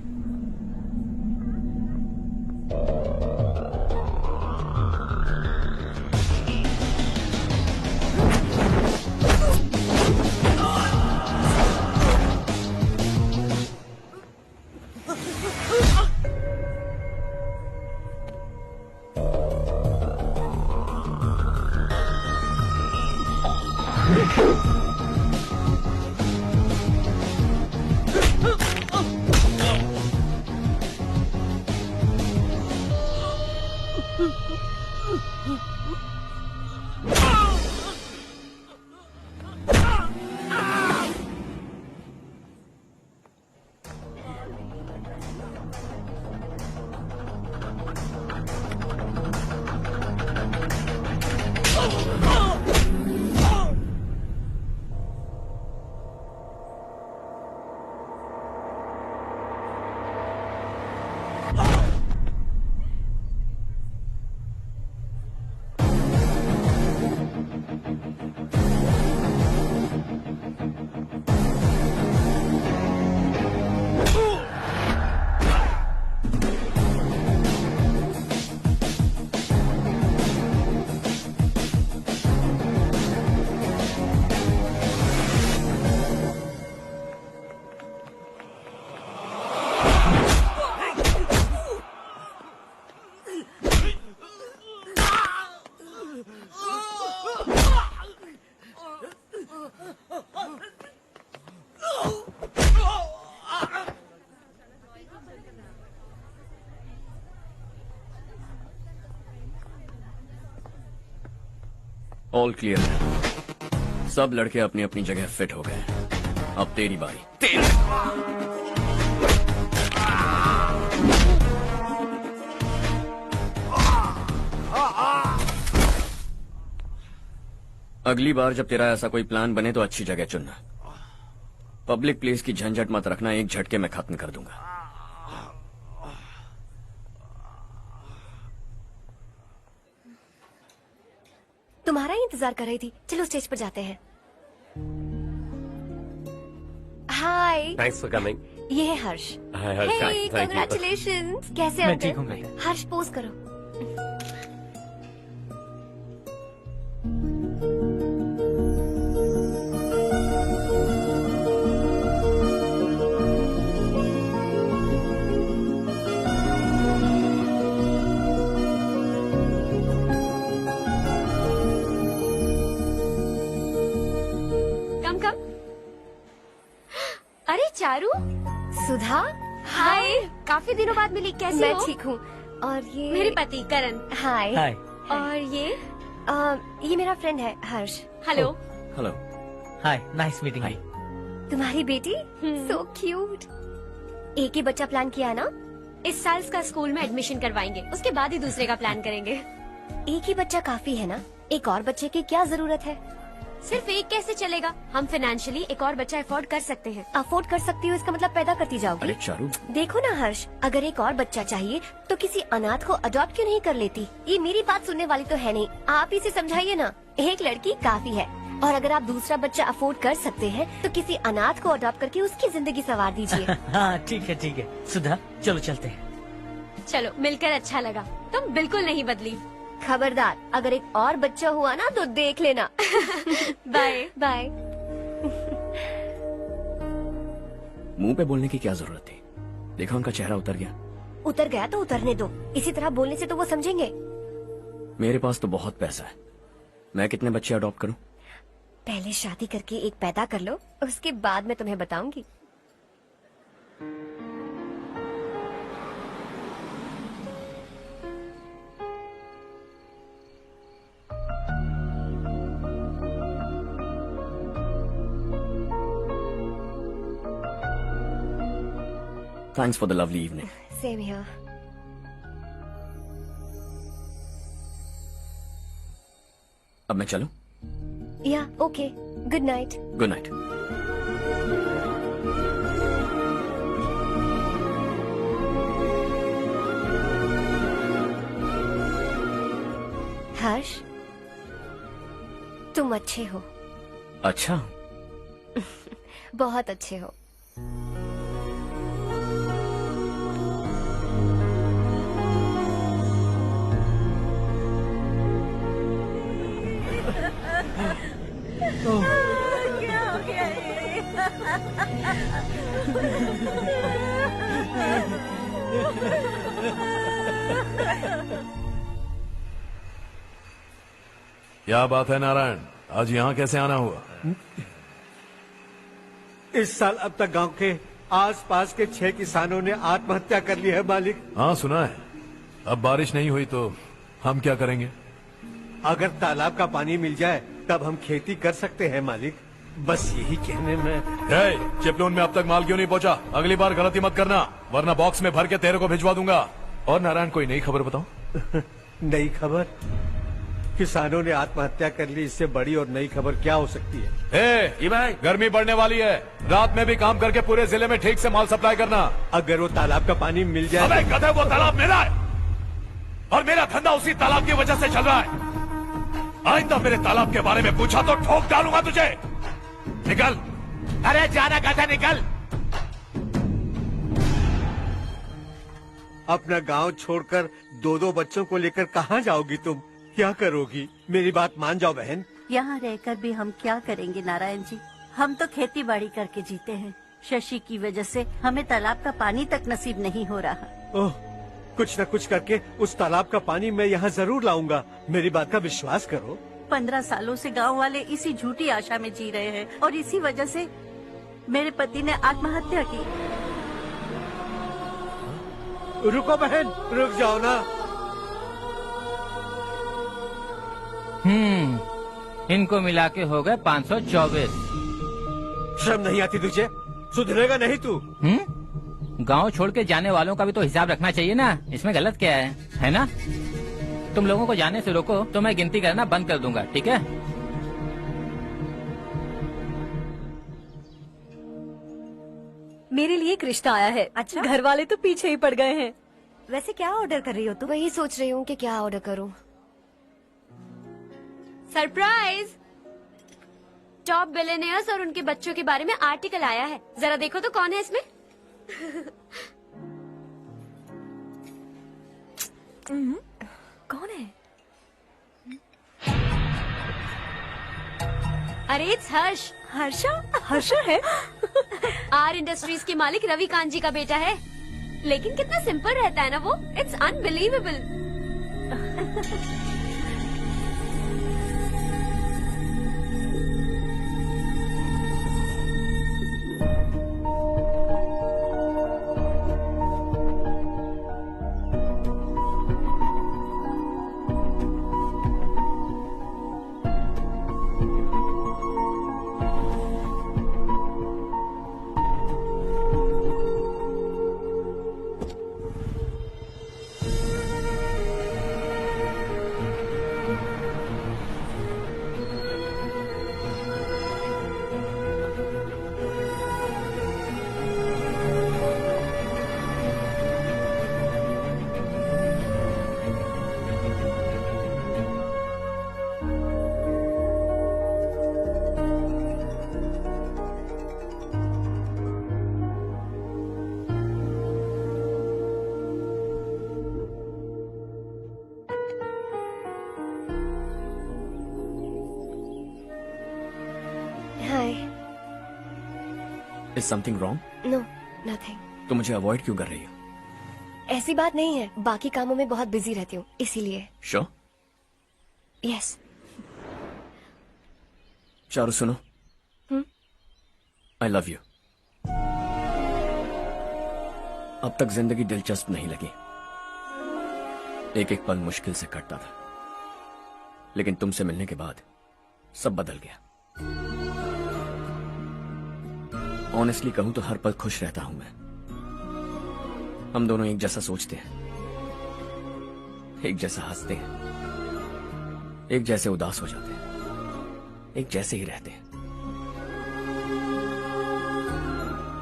ऑल क्लियर है। सब लड़के अपनी अपनी जगह फिट हो गए। अब तेरी बारी। अगली बार जब तेरा ऐसा कोई प्लान बने तो अच्छी जगह चुनना। पब्लिक प्लेस की झंझट मत रखना, एक झटके में खत्म कर दूंगा। तुम्हारा ही इंतजार कर रही थी। चलो स्टेज पर जाते हैं। हाय। Thanks for coming. ये है Harsh. Hi Harsh, thank you. Congratulations. कैसे मैं अंकल? ठीक हूँ बेटा। हर्ष पोज करो। अरे चारू, सुधा, हाय। काफी दिनों बाद मिली, कैसी हो? मैं ठीक हूँ। और ये मेरे पति करण। हाय। हाय। और ये मेरा फ्रेंड है Harsh. Hello. Hello. Hi, nice meeting you. तुम्हारी बेटी सो क्यूट। एक ही बच्चा प्लान किया है ना? इस साल इसका स्कूल में एडमिशन करवाएंगे, उसके बाद ही दूसरे का प्लान करेंगे। एक ही बच्चा काफी है ना? एक और बच्चे की क्या जरूरत है? सिर्फ एक कैसे चलेगा? हम फाइनेंशियली एक और बच्चा अफोर्ड कर सकते हैं। अफोर्ड कर सकती हो इसका मतलब पैदा करती जाओगी? अरे चारू, देखो ना हर्ष, अगर एक और बच्चा चाहिए तो किसी अनाथ को अडॉप्ट क्यों नहीं कर लेती? ये मेरी बात सुनने वाली तो है नहीं, आप ही से समझाइए ना। एक लड़की काफी है, और अगर आप दूसरा बच्चा अफोर्ड कर सकते हैं तो किसी अनाथ को अडॉप्ट करके उसकी जिंदगी संवार दीजिए। हाँ ठीक है ठीक है। सुधा चलो चलते हैं। चलो, मिलकर अच्छा लगा। तुम बिल्कुल नहीं बदली। खबरदार, अगर एक और बच्चा हुआ ना तो देख लेना। Bye bye. मुंह पे बोलने की क्या जरूरत थी? देखा उनका चेहरा उतर गया। उतर गया तो उतरने दो, इसी तरह बोलने से तो वो समझेंगे। मेरे पास तो बहुत पैसा है, मैं कितने बच्चे अडॉप्ट करूं? पहले शादी करके एक पैदा कर लो, उसके बाद मैं तुम्हें बताऊंगी। Thanks for the lovely evening. Same here. अब मैं चलूं? Yeah, okay. Good night. Good night. हर्ष, तुम अच्छे हो। अच्छा। बहुत अच्छे हो। क्या हो गया क्या बात है नारायण, आज यहाँ कैसे आना हुआ? इस साल अब तक गांव के आसपास के 6 किसानों ने आत्महत्या कर ली है मालिक। हाँ सुना है। अब बारिश नहीं हुई तो हम क्या करेंगे? अगर तालाब का पानी मिल जाए तब हम खेती कर सकते हैं मालिक। बस यही कहने में। चिपलून में अब तक माल क्यों नहीं पहुंचा? अगली बार गलती मत करना, वरना बॉक्स में भर के तेरे को भिजवा दूंगा। और नारायण, कोई नई खबर बताओ। नई खबर? किसानों ने आत्महत्या कर ली, इससे बड़ी और नई खबर क्या हो सकती है? भाई, गर्मी बढ़ने वाली है, रात में भी काम करके पूरे जिले में ठीक से माल सप्लाई करना। अगर वो तालाब का पानी मिल जाए। अबे गधे, वो तालाब मेरा है और मेरा धंधा उसी तालाब की वजह से चल रहा है। आइंदा मेरे तालाब के बारे में पूछा तो ठोक डालूंगा तुझे। निकल। अरे जाना गधा, निकल। अपना गांव छोड़कर 2-2 बच्चों को लेकर कहाँ जाओगी तुम? क्या करोगी? मेरी बात मान जाओ बहन। यहाँ रहकर भी हम क्या करेंगे नारायण जी? हम तो खेती बाड़ी करके जीते हैं। शशि की वजह से हमें तालाब का पानी तक नसीब नहीं हो रहा। ओह, कुछ न कुछ करके उस तालाब का पानी मैं यहाँ जरूर लाऊंगा। मेरी बात का विश्वास करो। 15 सालों से गांव वाले इसी झूठी आशा में जी रहे हैं और इसी वजह से मेरे पति ने आत्महत्या की। रुको बहन, रुक जाओ ना। इनको मिला के हो गए 524। शर्म नहीं आती तुझे? सुधरेगा नहीं तू? गांव छोड़ के जाने वालों का भी तो हिसाब रखना चाहिए ना। इसमें गलत क्या है ना? तुम लोगों को जाने से रोको तो मैं गिनती करना बंद कर दूंगा, ठीक है? मेरे लिए एक रिश्ता आया है। अच्छा? घर वाले तो पीछे ही पड़ गए हैं। वैसे क्या ऑर्डर कर रही हो तुम? वही सोच रही हूँ कि क्या ऑर्डर करूँ। सरप्राइज! टॉप बिलियनियर्स और उनके बच्चों के बारे में आर्टिकल आया है। जरा देखो तो कौन है इसमें। कौन है? अरे इट्स हर्ष। हर्षा है? आर इंडस्ट्रीज के मालिक रवि कांत जी का बेटा है। लेकिन कितना सिंपल रहता है ना वो। It's unbelievable. Is something wrong? No, nothing. तो मुझे अवॉइड क्यों कर रही हो? ऐसी बात नहीं है, बाकी कामों में बहुत बिजी रहती हूँ इसीलिए। Sure? Yes. चारू सुनो। I love you. अब तक जिंदगी दिलचस्प नहीं लगी। एक एक पल मुश्किल से कटता था, लेकिन तुमसे मिलने के बाद सब बदल गया। ऑनेस्टली कहूं तो हर पल खुश रहता हूं मैं। हम दोनों एक जैसा सोचते हैं, एक जैसा हंसते हैं, एक जैसे उदास हो जाते हैं, एक जैसे ही रहते हैं।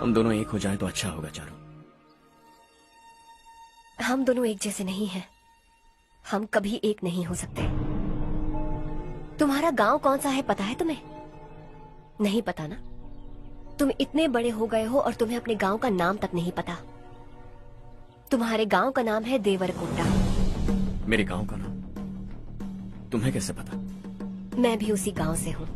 हम दोनों एक हो जाएं तो अच्छा होगा चारू। हम दोनों एक जैसे नहीं हैं। हम कभी एक नहीं हो सकते। तुम्हारा गांव कौन सा है पता है तुम्हें? नहीं पता ना? तुम इतने बड़े हो गए हो और तुम्हें अपने गांव का नाम तक नहीं पता। तुम्हारे गांव का नाम है देवरकोटा। मेरे गांव का नाम तुम्हें कैसे पता? मैं भी उसी गांव से हूँ।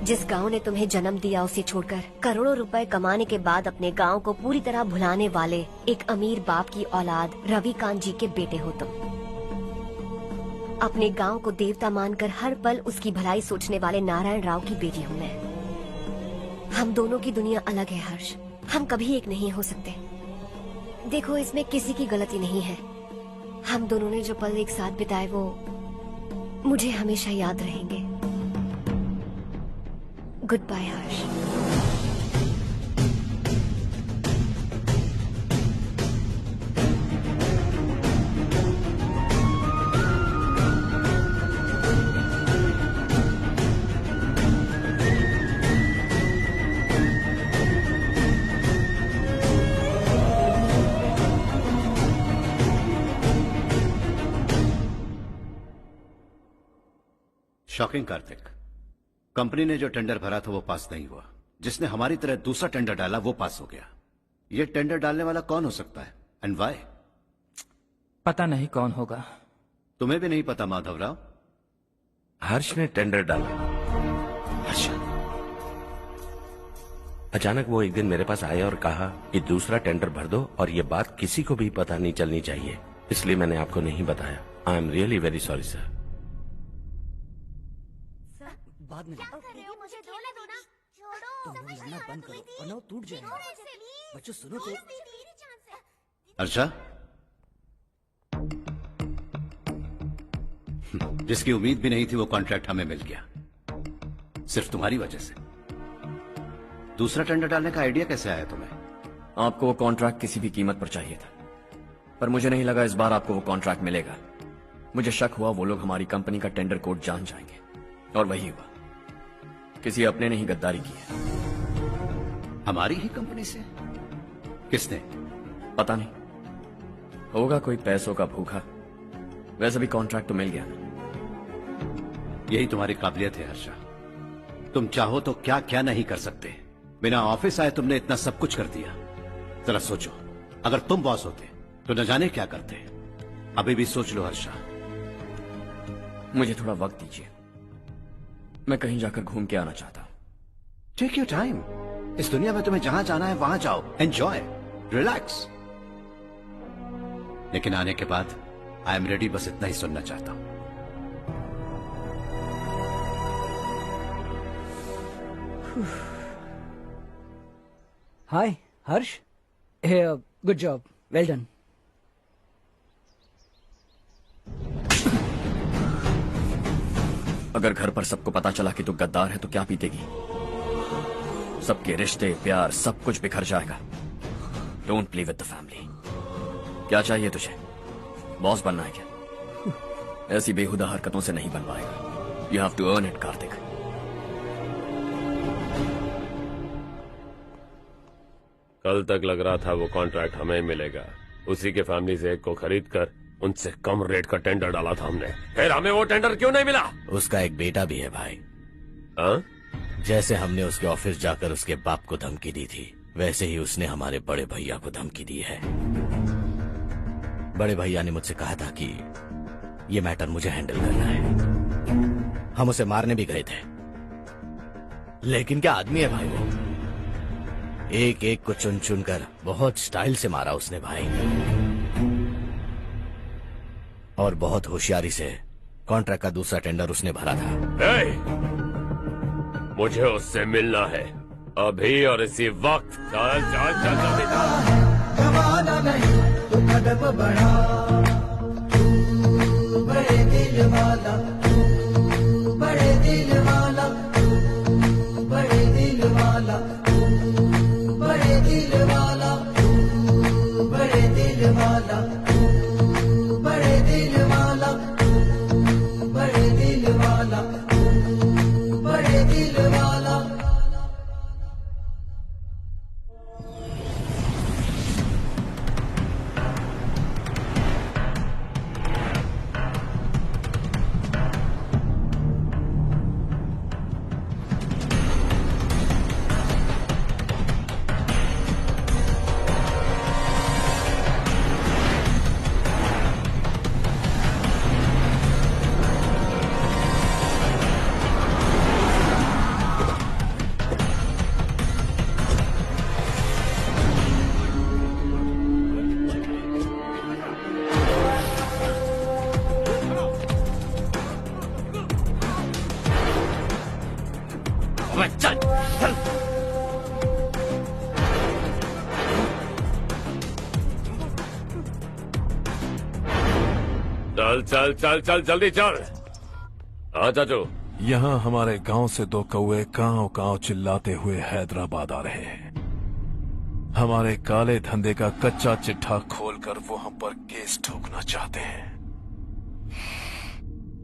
जिस गांव ने तुम्हें जन्म दिया उसे छोड़कर करोड़ों रुपए कमाने के बाद अपने गांव को पूरी तरह भुलाने वाले एक अमीर बाप की औलाद रवि कांत जी के बेटे हो तुम। अपने गांव को देवता मानकर हर पल उसकी भलाई सोचने वाले नारायण राव की बेटी हूँ मैं। हम दोनों की दुनिया अलग है हर्ष, हम कभी एक नहीं हो सकते। देखो इसमें किसी की गलती नहीं है। हम दोनों ने जो पल एक साथ बिताए वो मुझे हमेशा याद रहेंगे। गुड बाय हर्ष। शॉकिंग कार्तिक, कंपनी ने जो टेंडर भरा था वो पास नहीं हुआ। जिसने हमारी तरह दूसरा टेंडर डाला वो पास हो गया। ये टेंडर डालने वाला कौन हो सकता है एंड व्हाई? पता नहीं कौन होगा। तुम्हें भी नहीं पता माधवराव? हर्ष ने टेंडर डाला। हर्ष अचानक वो एक दिन मेरे पास आया और कहा कि दूसरा टेंडर भर दो और ये बात किसी को भी पता नहीं चलनी चाहिए, इसलिए मैंने आपको नहीं बताया। I am really very sorry sir. बाद में मुझे धोने दो ना। छोड़ो। तुम लड़ना बंद करो वरना वो टूट जाएगा। बच्चों सुनो तो। अर्षा, जिसकी उम्मीद भी नहीं थी वो कॉन्ट्रैक्ट हमें मिल गया, सिर्फ तुम्हारी वजह से। दूसरा टेंडर डालने का आइडिया कैसे आया तुम्हें? आपको वो कॉन्ट्रैक्ट किसी भी कीमत पर चाहिए था, पर मुझे नहीं लगा इस बार आपको वो कॉन्ट्रैक्ट मिलेगा। मुझे शक हुआ वो लोग हमारी कंपनी का टेंडर कोड जान जाएंगे, और वही हुआ। किसी अपने ने ही गद्दारी की है। हमारी ही कंपनी से? किसने? पता नहीं, होगा कोई पैसों का भूखा। वैसे भी कॉन्ट्रैक्ट तो मिल गया। यही तुम्हारी काबिलियत है हर्षा, तुम चाहो तो क्या क्या नहीं कर सकते। बिना ऑफिस आए तुमने इतना सब कुछ कर दिया। जरा सोचो, अगर तुम बॉस होते तो न जाने क्या करते। अभी भी सोच लो हर्षा। मुझे थोड़ा वक्त दीजिए, मैं कहीं जाकर घूम के आना चाहता हूं। Take your time. इस दुनिया में तुम्हें जहां जाना है वहां जाओ, एंजॉय, रिलैक्स। लेकिन आने के बाद आई एम रेडी, बस इतना ही सुनना चाहता हूं। हाय हर्ष, गुड जॉब, वेल डन। अगर घर पर सबको पता चला कि तू गद्दार है तो क्या पीतेगी? सबके रिश्ते, प्यार, सब कुछ बिखर जाएगा। Don't play with the family. क्या चाहिए तुझे? बॉस बनना है क्या? ऐसी बेहुदा हरकतों से नहीं बन पाएगा। You have to earn it Kartik. कल तक लग रहा था वो कॉन्ट्रैक्ट हमें मिलेगा। उसी के फैमिली से एक को खरीद कर उनसे कम रेट का टेंडर डाला था हमने, फिर हमें वो टेंडर क्यों नहीं मिला? उसका एक बेटा भी है भाई। हाँ? जैसे हमने उसके ऑफिस जाकर उसके बाप को धमकी दी थी, वैसे ही उसने हमारे बड़े भैया को धमकी दी है। बड़े भैया ने मुझसे कहा था कि ये मैटर मुझे हैंडल करना है। हम उसे मारने भी गए थे, लेकिन क्या आदमी है भाई वो। एक एक को चुन चुन कर बहुत स्टाइल से मारा उसने भाई, और बहुत होशियारी से कॉन्ट्रैक्ट का दूसरा टेंडर उसने भरा था। मुझे उससे मिलना है अभी और इसी वक्त। चल चल चल जल्दी चल। जमाना नहीं तो कदम बढ़ा, तू बड़े दिल वाला, तू बड़े दिल वाला, तू बड़े दिल वाला, तू बड़े दिल वाला, तू बड़े दिल वाला, तू बड़े दिल वाला, तू बड़े दिल वाला, तू बड़े दिल वाला। अबे चल चल। चल चल चल चल जल्दी चल। हाँ चाचू। यहाँ हमारे गांव से 2 कौवे कांव कांव चिल्लाते हुए हैदराबाद आ रहे हैं। हमारे काले धंधे का कच्चा चिट्ठा खोलकर वो हम पर केस ठोकना चाहते हैं।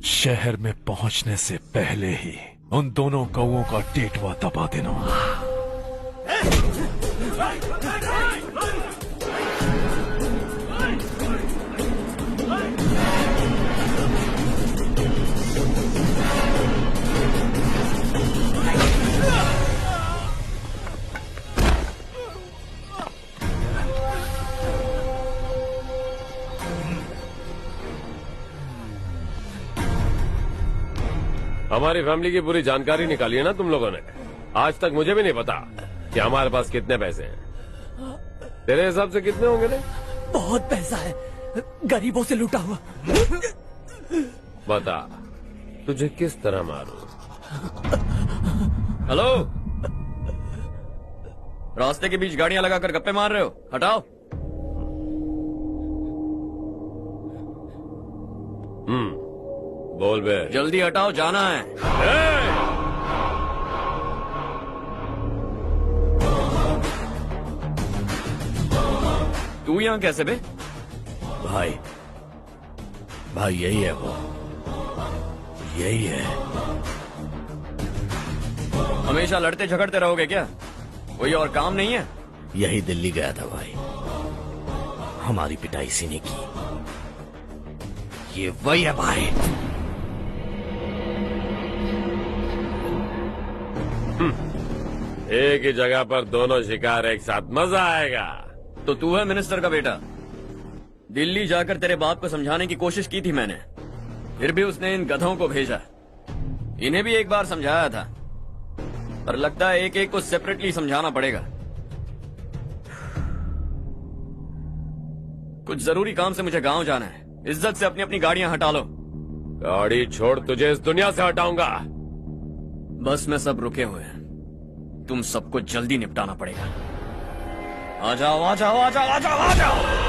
शहर में पहुंचने से पहले ही उन दोनों कौवों का टेटवा दबा देना। हमारी फैमिली की पूरी जानकारी निकाली है ना तुम लोगों ने। आज तक मुझे भी नहीं पता कि हमारे पास कितने पैसे हैं। तेरे हिसाब से कितने होंगे रे? बहुत पैसा है, गरीबों से लूटा हुआ। बता तुझे किस तरह मारूं? हेलो, रास्ते के बीच गाड़ियां लगाकर गप्पे मार रहे हो? हटाओ। बोल बे। जल्दी हटाओ, जाना है। तू यहाँ कैसे बे? भाई भाई यही है वो, यही है। हमेशा लड़ते झगड़ते रहोगे क्या? कोई और काम नहीं है? यही दिल्ली गया था भाई, हमारी पिटाई इसी ने की। ये वही है भाई। एक ही जगह पर दोनों शिकार एक साथ, मजा आएगा। तो तू है मिनिस्टर का बेटा। दिल्ली जाकर तेरे बाप को समझाने की कोशिश की थी मैंने, फिर भी उसने इन गधों को भेजा। इन्हें भी एक बार समझाया था, पर लगता है एक एक को सेपरेटली समझाना पड़ेगा। कुछ जरूरी काम से मुझे गांव जाना है। इज्जत से अपनी अपनी गाड़ियां हटा लो। गाड़ी छोड़, तुझे इस दुनिया से हटाऊंगा। बस में सब रुके हुए हैं, तुम सबको जल्दी निपटाना पड़ेगा। आ जाओ आ जाओ आ जाओ आ जाओ आ जाओ।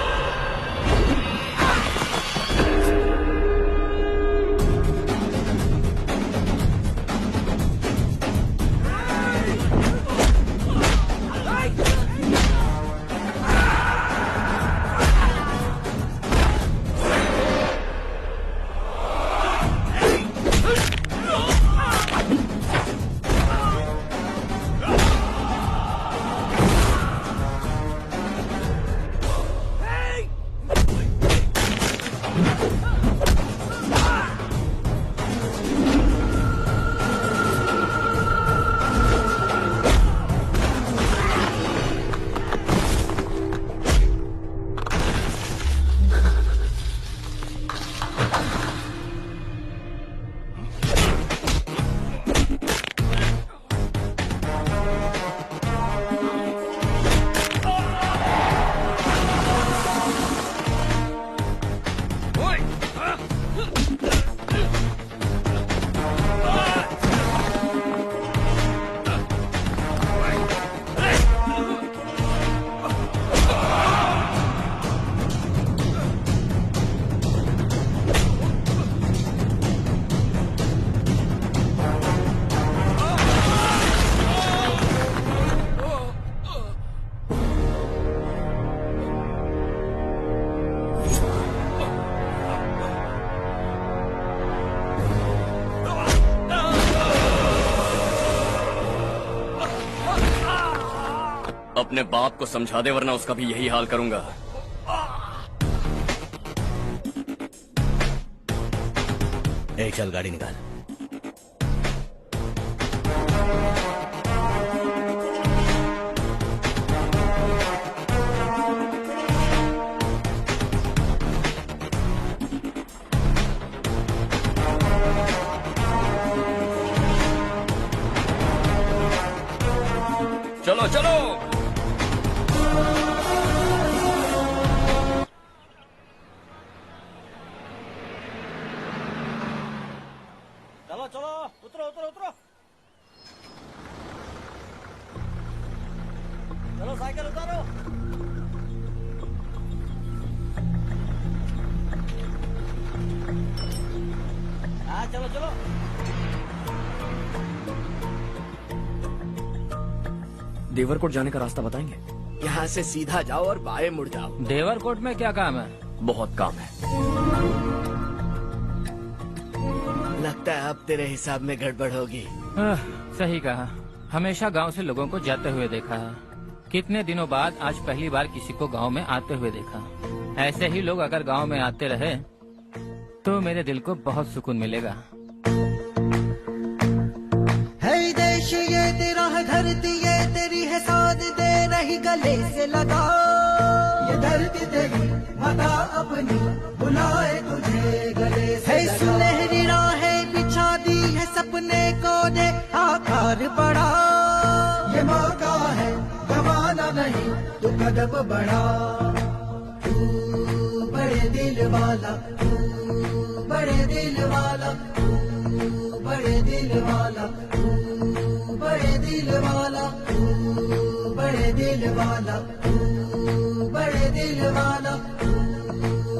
अपने बाप को समझा दे, वरना उसका भी यही हाल करूंगा। ए, चल गाड़ी निकाल। चलो चलो। चलो चलो, उतरो उतरो उतरो। चलो साइकिल उतारो। हाँ चलो चलो। देवरकोट जाने का रास्ता बताएंगे? यहाँ से सीधा जाओ और बाएं मुड़ जाओ। देवरकोट में क्या काम है? बहुत काम है। लगता है अब तेरे हिसाब में गड़बड़ होगी। सही कहा। हमेशा गांव से लोगों को जाते हुए देखा है। कितने दिनों बाद आज पहली बार किसी को गांव में आते हुए देखा। ऐसे ही लोग अगर गांव में आते रहे तो मेरे दिल को बहुत सुकून मिलेगा। है देश ये तेरा है, धरती ये तेरी है, साथ दे रही गले से लगा। ये धरती तेरी माता अपनी बुलाए तुझे गले से लगा। सुनहरी राहें बिछा दी है, सपने को दे आकार बड़ा। ये मौका है गवाना नहीं, तू कदम बढ़ा। तू बड़े दिल वाला, तू बड़े दिल वाला, तू बड़े दिल वाला, तू बड़े दिल वाला, तू बड़े दिल वाला, तू बड़े दिल वाला, तू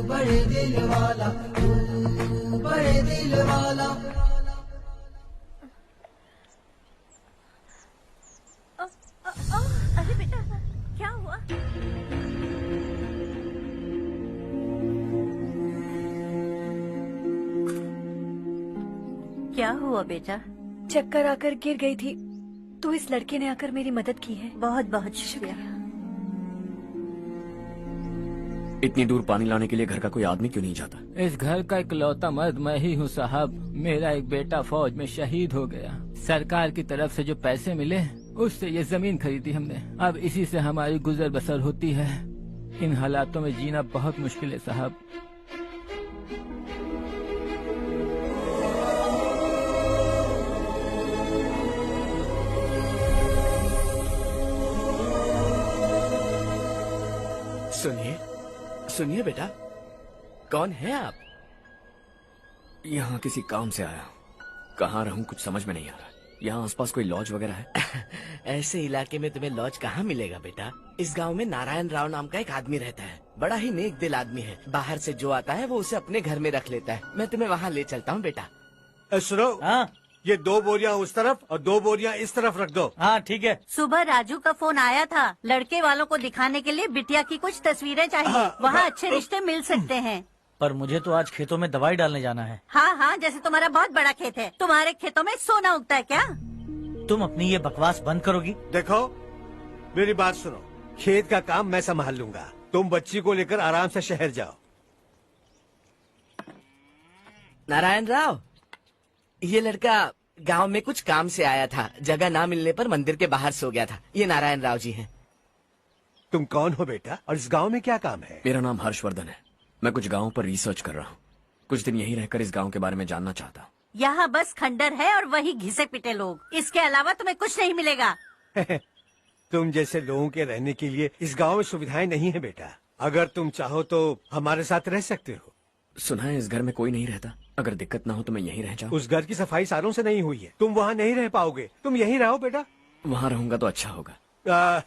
बड़े दिल वाला, तू बड़े दिल वाला। अरे बेटा क्या हुआ? क्या हुआ बेटा? चक्कर आकर गिर गई थी तो इस लड़के ने आकर मेरी मदद की है। बहुत बहुत शुक्रिया। इतनी दूर पानी लाने के लिए घर का कोई आदमी क्यों नहीं जाता? इस घर का इकलौता मर्द मैं ही हूँ साहब। मेरा एक बेटा फौज में शहीद हो गया। सरकार की तरफ से जो पैसे मिले उससे ये जमीन खरीदी हमने। अब इसी से हमारी गुजर बसर होती है। इन हालातों में जीना बहुत मुश्किल है साहब। सुनिए सुनिए बेटा, कौन है आप? यहाँ किसी काम से आया। कहाँ रहूँ कुछ समझ में नहीं आ रहा। यहाँ आसपास कोई लॉज वगैरह है? ऐसे इलाके में तुम्हें लॉज कहाँ मिलेगा बेटा। इस गांव में नारायण राव नाम का एक आदमी रहता है। बड़ा ही नेक दिल आदमी है। बाहर से जो आता है वो उसे अपने घर में रख लेता है। मैं तुम्हें वहाँ ले चलता हूँ बेटा। सुनो, ये 2 बोरियां उस तरफ और 2 बोरियां इस तरफ रख दो। हाँ ठीक है। सुबह राजू का फोन आया था। लड़के वालों को दिखाने के लिए बिटिया की कुछ तस्वीरें चाहिए। वहाँ अच्छे रिश्ते मिल सकते हैं। पर मुझे तो आज खेतों में दवाई डालने जाना है। हाँ हाँ, जैसे तुम्हारा बहुत बड़ा खेत है। तुम्हारे खेतों में सोना उगता है क्या? तुम अपनी ये बकवास बंद करोगी? देखो मेरी बात सुनो, खेत का काम मैं संभाल लूंगा। तुम बच्ची को लेकर आराम से शहर जाओ। नारायण राव, ये लड़का गांव में कुछ काम से आया था। जगह ना मिलने पर मंदिर के बाहर सो गया था। ये नारायण राव जी हैं। तुम कौन हो बेटा और इस गांव में क्या काम है? मेरा नाम हर्षवर्धन है। मैं कुछ गाँव पर रिसर्च कर रहा हूँ। कुछ दिन यहीं रहकर इस गाँव के बारे में जानना चाहता हूँ। यहाँ बस खंडर है और वही घिसे पिटे लोग। इसके अलावा तुम्हें कुछ नहीं मिलेगा। तुम जैसे लोगों के रहने के लिए इस गांव में सुविधाएं नहीं है बेटा। अगर तुम चाहो तो हमारे साथ रह सकते हो। सुना है इस घर में कोई नहीं रहता। अगर दिक्कत ना हो तो मैं यहीं रह जाऊँ। उस घर की सफाई सालों से नहीं हुई है। तुम वहाँ नहीं रह पाओगे। तुम यहीं रहो बेटा। वहाँ रहूंगा तो अच्छा होगा।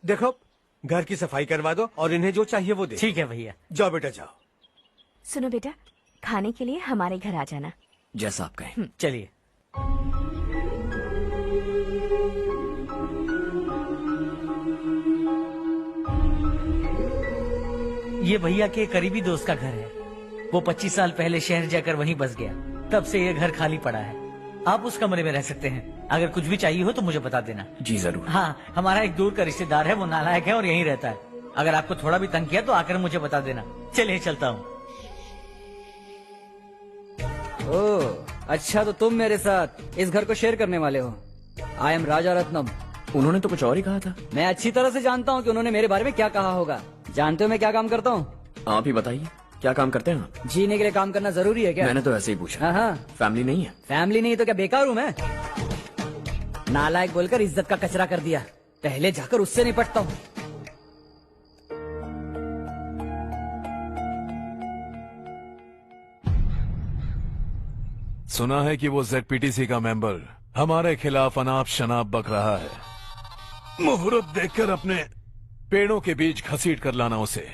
देखो, घर की सफाई करवा दो और इन्हें जो चाहिए वो दे। ठीक है भैया। जाओ बेटा जाओ। सुनो बेटा, खाने के लिए हमारे घर आ जाना। जैसा आप कहें। चलिए। ये भैया के करीबी दोस्त का घर है। वो 25 साल पहले शहर जाकर वहीं बस गया। तब से ये घर खाली पड़ा है। आप उस कमरे में रह सकते हैं। अगर कुछ भी चाहिए हो तो मुझे बता देना। जी जरूर। हाँ, हमारा एक दूर का रिश्तेदार है। वो नालायक है और यहीं रहता है। अगर आपको थोड़ा भी तंग किया तो आकर मुझे बता देना। चलिए चलता हूँ। ओह, अच्छा तो तुम मेरे साथ इस घर को शेयर करने वाले हो। आई एम राजा रत्नम। उन्होंने तो कुछ और ही कहा था। मैं अच्छी तरह से जानता हूँ कि उन्होंने मेरे बारे में क्या कहा होगा। जानते हो मैं क्या काम करता हूँ? आप ही बताइए, क्या काम करते हैं आप? जीने के लिए काम करना जरूरी है क्या? मैंने तो ऐसे ही पूछा। हाँ। फैमिली नहीं है? फैमिली नहीं तो क्या बेकार हूँ मैं? नालायक बोलकर इज्जत का कचरा कर दिया। पहले जाकर उससे निपटता हूँ। सुना है कि वो ZPTC का मेंबर हमारे खिलाफ अनाप शनाप बक रहा है। मुहूर्त देखकर अपने पेड़ों के बीच घसीट कर लाना उसे।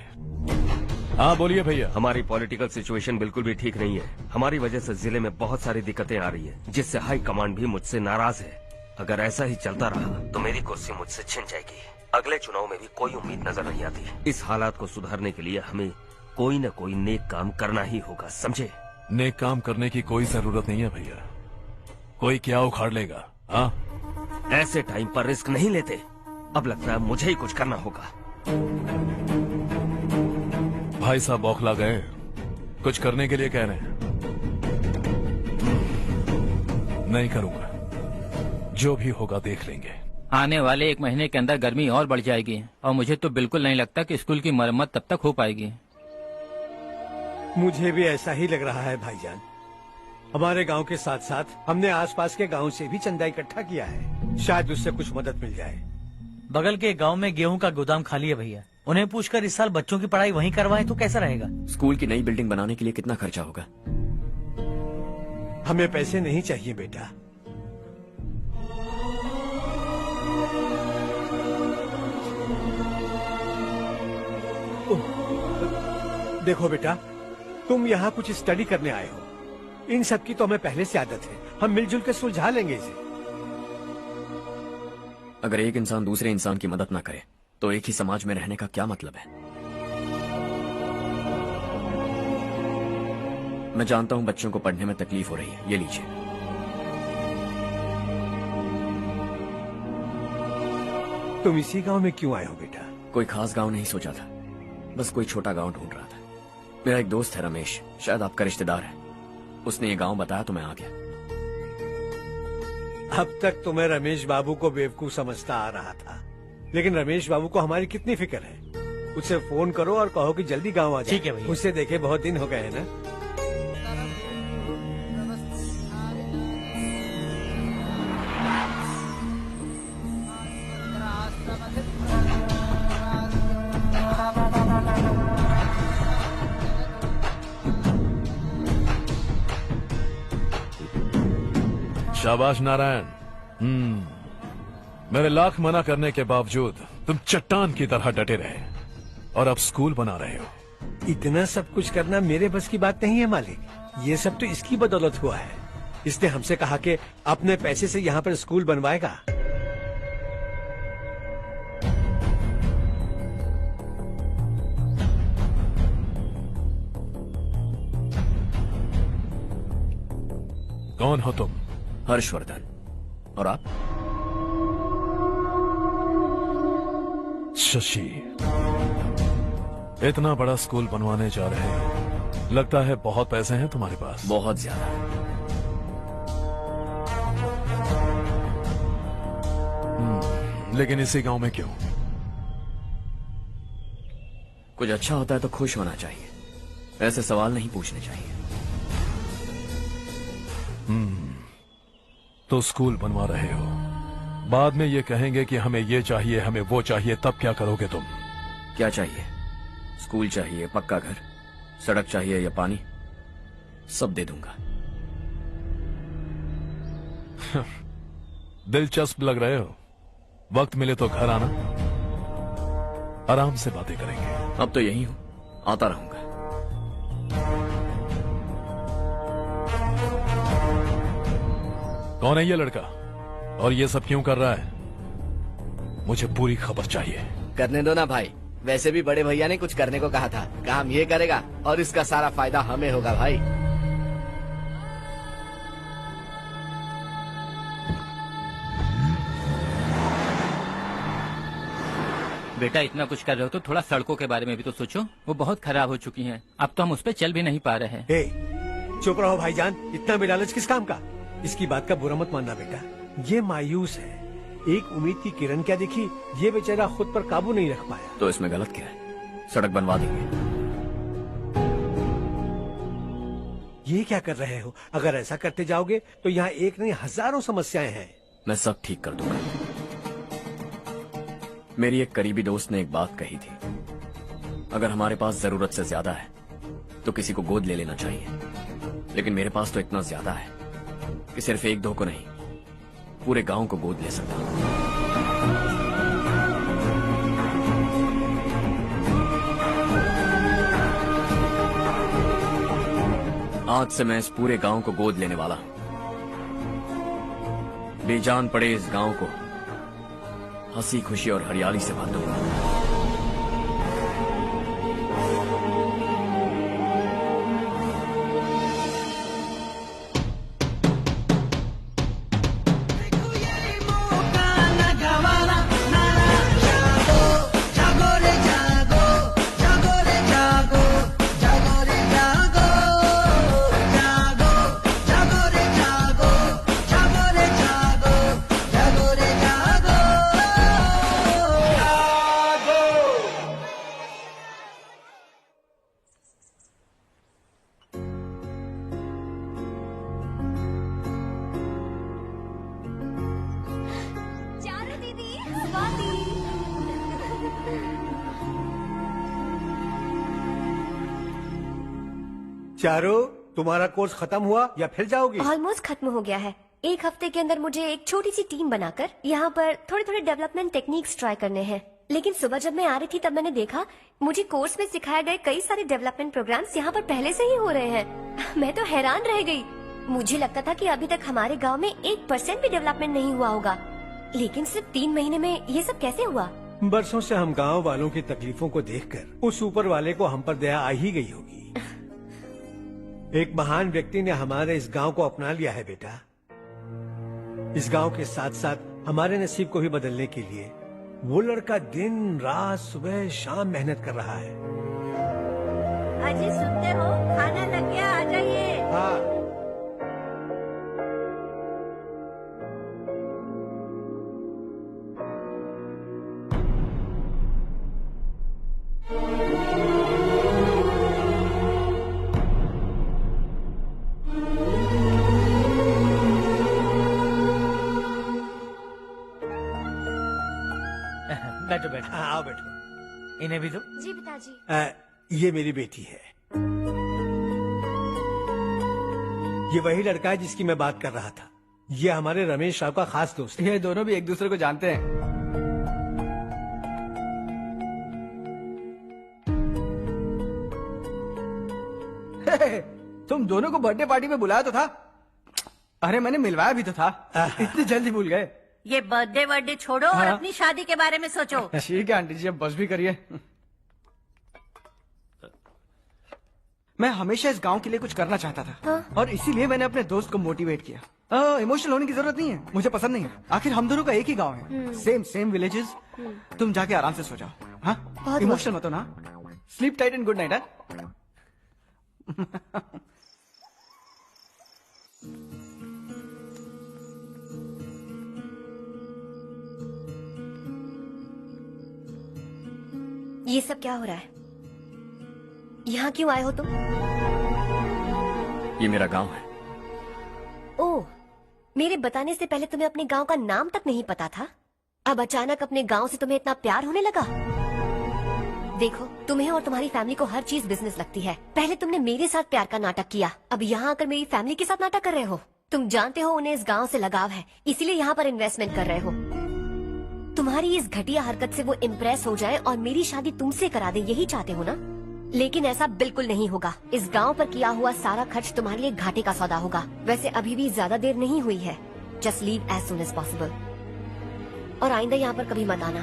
हाँ बोलिए भैया। हमारी पॉलिटिकल सिचुएशन बिल्कुल भी ठीक नहीं है। हमारी वजह से जिले में बहुत सारी दिक्कतें आ रही है, जिससे हाई कमांड भी मुझसे नाराज है। अगर ऐसा ही चलता रहा तो मेरी कुर्सी मुझसे छिन जाएगी। अगले चुनाव में भी कोई उम्मीद नजर नहीं आती। इस हालात को सुधारने के लिए हमें कोई न कोई नेक काम करना ही होगा, समझे? नेक काम करने की कोई जरूरत नहीं है भैया, कोई क्या उखाड़ लेगा। हाँ, ऐसे टाइम पर रिस्क नहीं लेते। अब लगता है मुझे ही कुछ करना होगा। भाई साहब बौखला गए, कुछ करने के लिए कह रहे हैं। नहीं करूंगा, जो भी होगा देख लेंगे। आने वाले 1 महीने के अंदर गर्मी और बढ़ जाएगी और मुझे तो बिल्कुल नहीं लगता कि स्कूल की मरम्मत तब तक हो पाएगी। मुझे भी ऐसा ही लग रहा है भाईजान। हमारे गांव के साथ साथ हमने आसपास के गांव से भी चंदा इकट्ठा किया है, शायद उससे कुछ मदद मिल जाए। बगल के गांव में गेहूं का गोदाम खाली है भैया, उन्हें पूछकर इस साल बच्चों की पढ़ाई वहीं करवाएं तो कैसा रहेगा? स्कूल की नई बिल्डिंग बनाने के लिए कितना खर्चा होगा? हमें पैसे नहीं चाहिए बेटा। देखो बेटा, तुम यहाँ कुछ स्टडी करने आए हो, इन सब की तो हमें पहले से आदत है। हम मिलजुल कर सुलझा लेंगे इसे। अगर एक इंसान दूसरे इंसान की मदद ना करे तो एक ही समाज में रहने का क्या मतलब है? मैं जानता हूं बच्चों को पढ़ने में तकलीफ हो रही है, ये लीजिए। तुम इसी गांव में क्यों आए हो बेटा? कोई खास गांव नहीं सोचा था, बस कोई छोटा गांव ढूंढ रहा था। मेरा एक दोस्त है रमेश, शायद आपका रिश्तेदार है, उसने ये गांव बताया तो मैं आ गया। अब तक तो मैं रमेश बाबू को बेवकूफ समझता आ रहा था, लेकिन रमेश बाबू को हमारी कितनी फिक्र है। उसे फोन करो और कहो कि जल्दी गांव आ जाए। ठीक है भैया। उसे देखे बहुत दिन हो गए हैं ना। शाबाश नारायण। मेरे लाख मना करने के बावजूद तुम चट्टान की तरह डटे रहे और अब स्कूल बना रहे हो। इतना सब कुछ करना मेरे बस की बात नहीं है मालिक, ये सब तो इसकी बदौलत हुआ है। इसने हमसे कहा कि अपने पैसे से यहाँ पर स्कूल बनवाएगा। कौन हो तुम? हर्षवर्धन। और आप? शशि। इतना बड़ा स्कूल बनवाने जा रहे हैं, लगता है बहुत पैसे हैं तुम्हारे पास। बहुत ज्यादा। लेकिन इसी गांव में क्यों? कुछ अच्छा होता है तो खुश होना चाहिए, ऐसे सवाल नहीं पूछने चाहिए। तो स्कूल बनवा रहे हो, बाद में ये कहेंगे कि हमें ये चाहिए, हमें वो चाहिए, तब क्या करोगे तुम? क्या चाहिए? स्कूल चाहिए, पक्का घर, सड़क चाहिए या पानी, सब दे दूंगा। दिलचस्प लग रहे हो। वक्त मिले तो घर आना, आराम से बातें करेंगे। अब तो यही हूं, आता रहूंगा। कौन है ये लड़का और ये सब क्यों कर रहा है? मुझे पूरी खबर चाहिए। करने दो ना भाई, वैसे भी बड़े भैया ने कुछ करने को कहा था, काम ये करेगा और इसका सारा फायदा हमें होगा भाई। बेटा इतना कुछ कर रहे हो तो थोड़ा सड़कों के बारे में भी तो सोचो, वो बहुत खराब हो चुकी हैं। अब तो हम उस पर चल भी नहीं पा रहे हैं। चुप रहो भाईजान, इतना भी लालच किस काम का? इसकी बात का बुरा मत मानना बेटा, ये मायूस है। एक उम्मीद की किरण क्या दिखी, ये बेचारा खुद पर काबू नहीं रख पाया। तो इसमें गलत क्या है? सड़क बनवा देंगे। ये क्या कर रहे हो? अगर ऐसा करते जाओगे तो यहाँ एक नहीं हजारों समस्याएं हैं। मैं सब ठीक कर दूंगा। मेरी एक करीबी दोस्त ने एक बात कही थी, अगर हमारे पास जरूरत से ज्यादा है तो किसी को गोद ले लेना चाहिए, लेकिन मेरे पास तो इतना ज्यादा है कि सिर्फ एक दो को नहीं, पूरे गांव को गोद ले सकता हूं। आज से मैं इस पूरे गांव को गोद लेने वाला हूं। बेजान पड़े इस गांव को हंसी खुशी और हरियाली से भर दूंगा। चारू, तुम्हारा कोर्स खत्म हुआ या फिर जाओगी? ऑलमोस्ट खत्म हो गया है। एक हफ्ते के अंदर मुझे एक छोटी सी टीम बनाकर यहाँ पर थोड़े थोड़े डेवलपमेंट टेक्निक्स ट्राई करने हैं। लेकिन सुबह जब मैं आ रही थी तब मैंने देखा मुझे कोर्स में सिखाए गए कई सारे डेवलपमेंट प्रोग्राम्स यहाँ पर पहले से ही हो रहे हैं। मैं तो हैरान रह गई। मुझे लगता था कि अभी तक हमारे गाँव में 1% भी डेवलपमेंट नहीं हुआ होगा, लेकिन सिर्फ 3 महीने में ये सब कैसे हुआ? बरसों से हम गांव वालों की तकलीफों को देखकर उस ऊपर वाले को हम पर दया आ ही गई होगी। एक महान व्यक्ति ने हमारे इस गांव को अपना लिया है बेटा। इस गांव के साथ साथ हमारे नसीब को भी बदलने के लिए वो लड़का दिन रात सुबह शाम मेहनत कर रहा है। अजी सुनते हो, खाना लग गया, आ जाइए। हाँ। बैठो बैठो। आओ बैठो। इन्हें भी दो। जी पिताजी। ये मेरी बेटी है। ये वही लड़का है जिसकी मैं बात कर रहा था। ये हमारे रमेश राव का खास दोस्त है। ये दोनों भी एक दूसरे को जानते हैं। तुम दोनों को बर्थडे पार्टी में बुलाया तो था। अरे मैंने मिलवाया भी तो था। इतनी जल्दी भूल गए। ये बर्थडे छोड़ो और हाँ? अपनी शादी के बारे में सोचो। ठीक है आंटी जी, अब बस भी करिए। मैं हमेशा इस गांव के लिए कुछ करना चाहता था। हाँ? और इसीलिए मैंने अपने दोस्त को मोटिवेट किया। इमोशनल होने की जरूरत नहीं है, मुझे पसंद नहीं है। आखिर हम दोनों का एक ही गांव है, सेम विलेजेस। तुम जाके आराम से सो जाओ। हाँ, इमोशनल मत हो ना। Sleep tight and good night. ये सब क्या हो रहा है? यहाँ क्यों आए हो तुम? ये मेरा गांव है। ओह, मेरे बताने से पहले तुम्हें अपने गांव का नाम तक नहीं पता था? अब अचानक अपने गांव से तुम्हें इतना प्यार होने लगा? देखो, तुम्हें और तुम्हारी फैमिली को हर चीज बिजनेस लगती है। पहले तुमने मेरे साथ प्यार का नाटक किया, अब यहाँ आकर मेरी फैमिली के साथ नाटक कर रहे हो। तुम जानते हो उन्हें इस गांव से लगाव है, इसीलिए यहाँ पर इन्वेस्टमेंट कर रहे हो। तुम्हारी इस घटिया हरकत से वो इम्प्रेस हो जाए और मेरी शादी तुमसे करा दे, यही चाहते हो ना? लेकिन ऐसा बिल्कुल नहीं होगा। इस गांव पर किया हुआ सारा खर्च तुम्हारे लिए घाटे का सौदा होगा। वैसे अभी भी ज्यादा देर नहीं हुई है। Just leave as soon as possible. और आइंदा यहाँ पर कभी मत आना।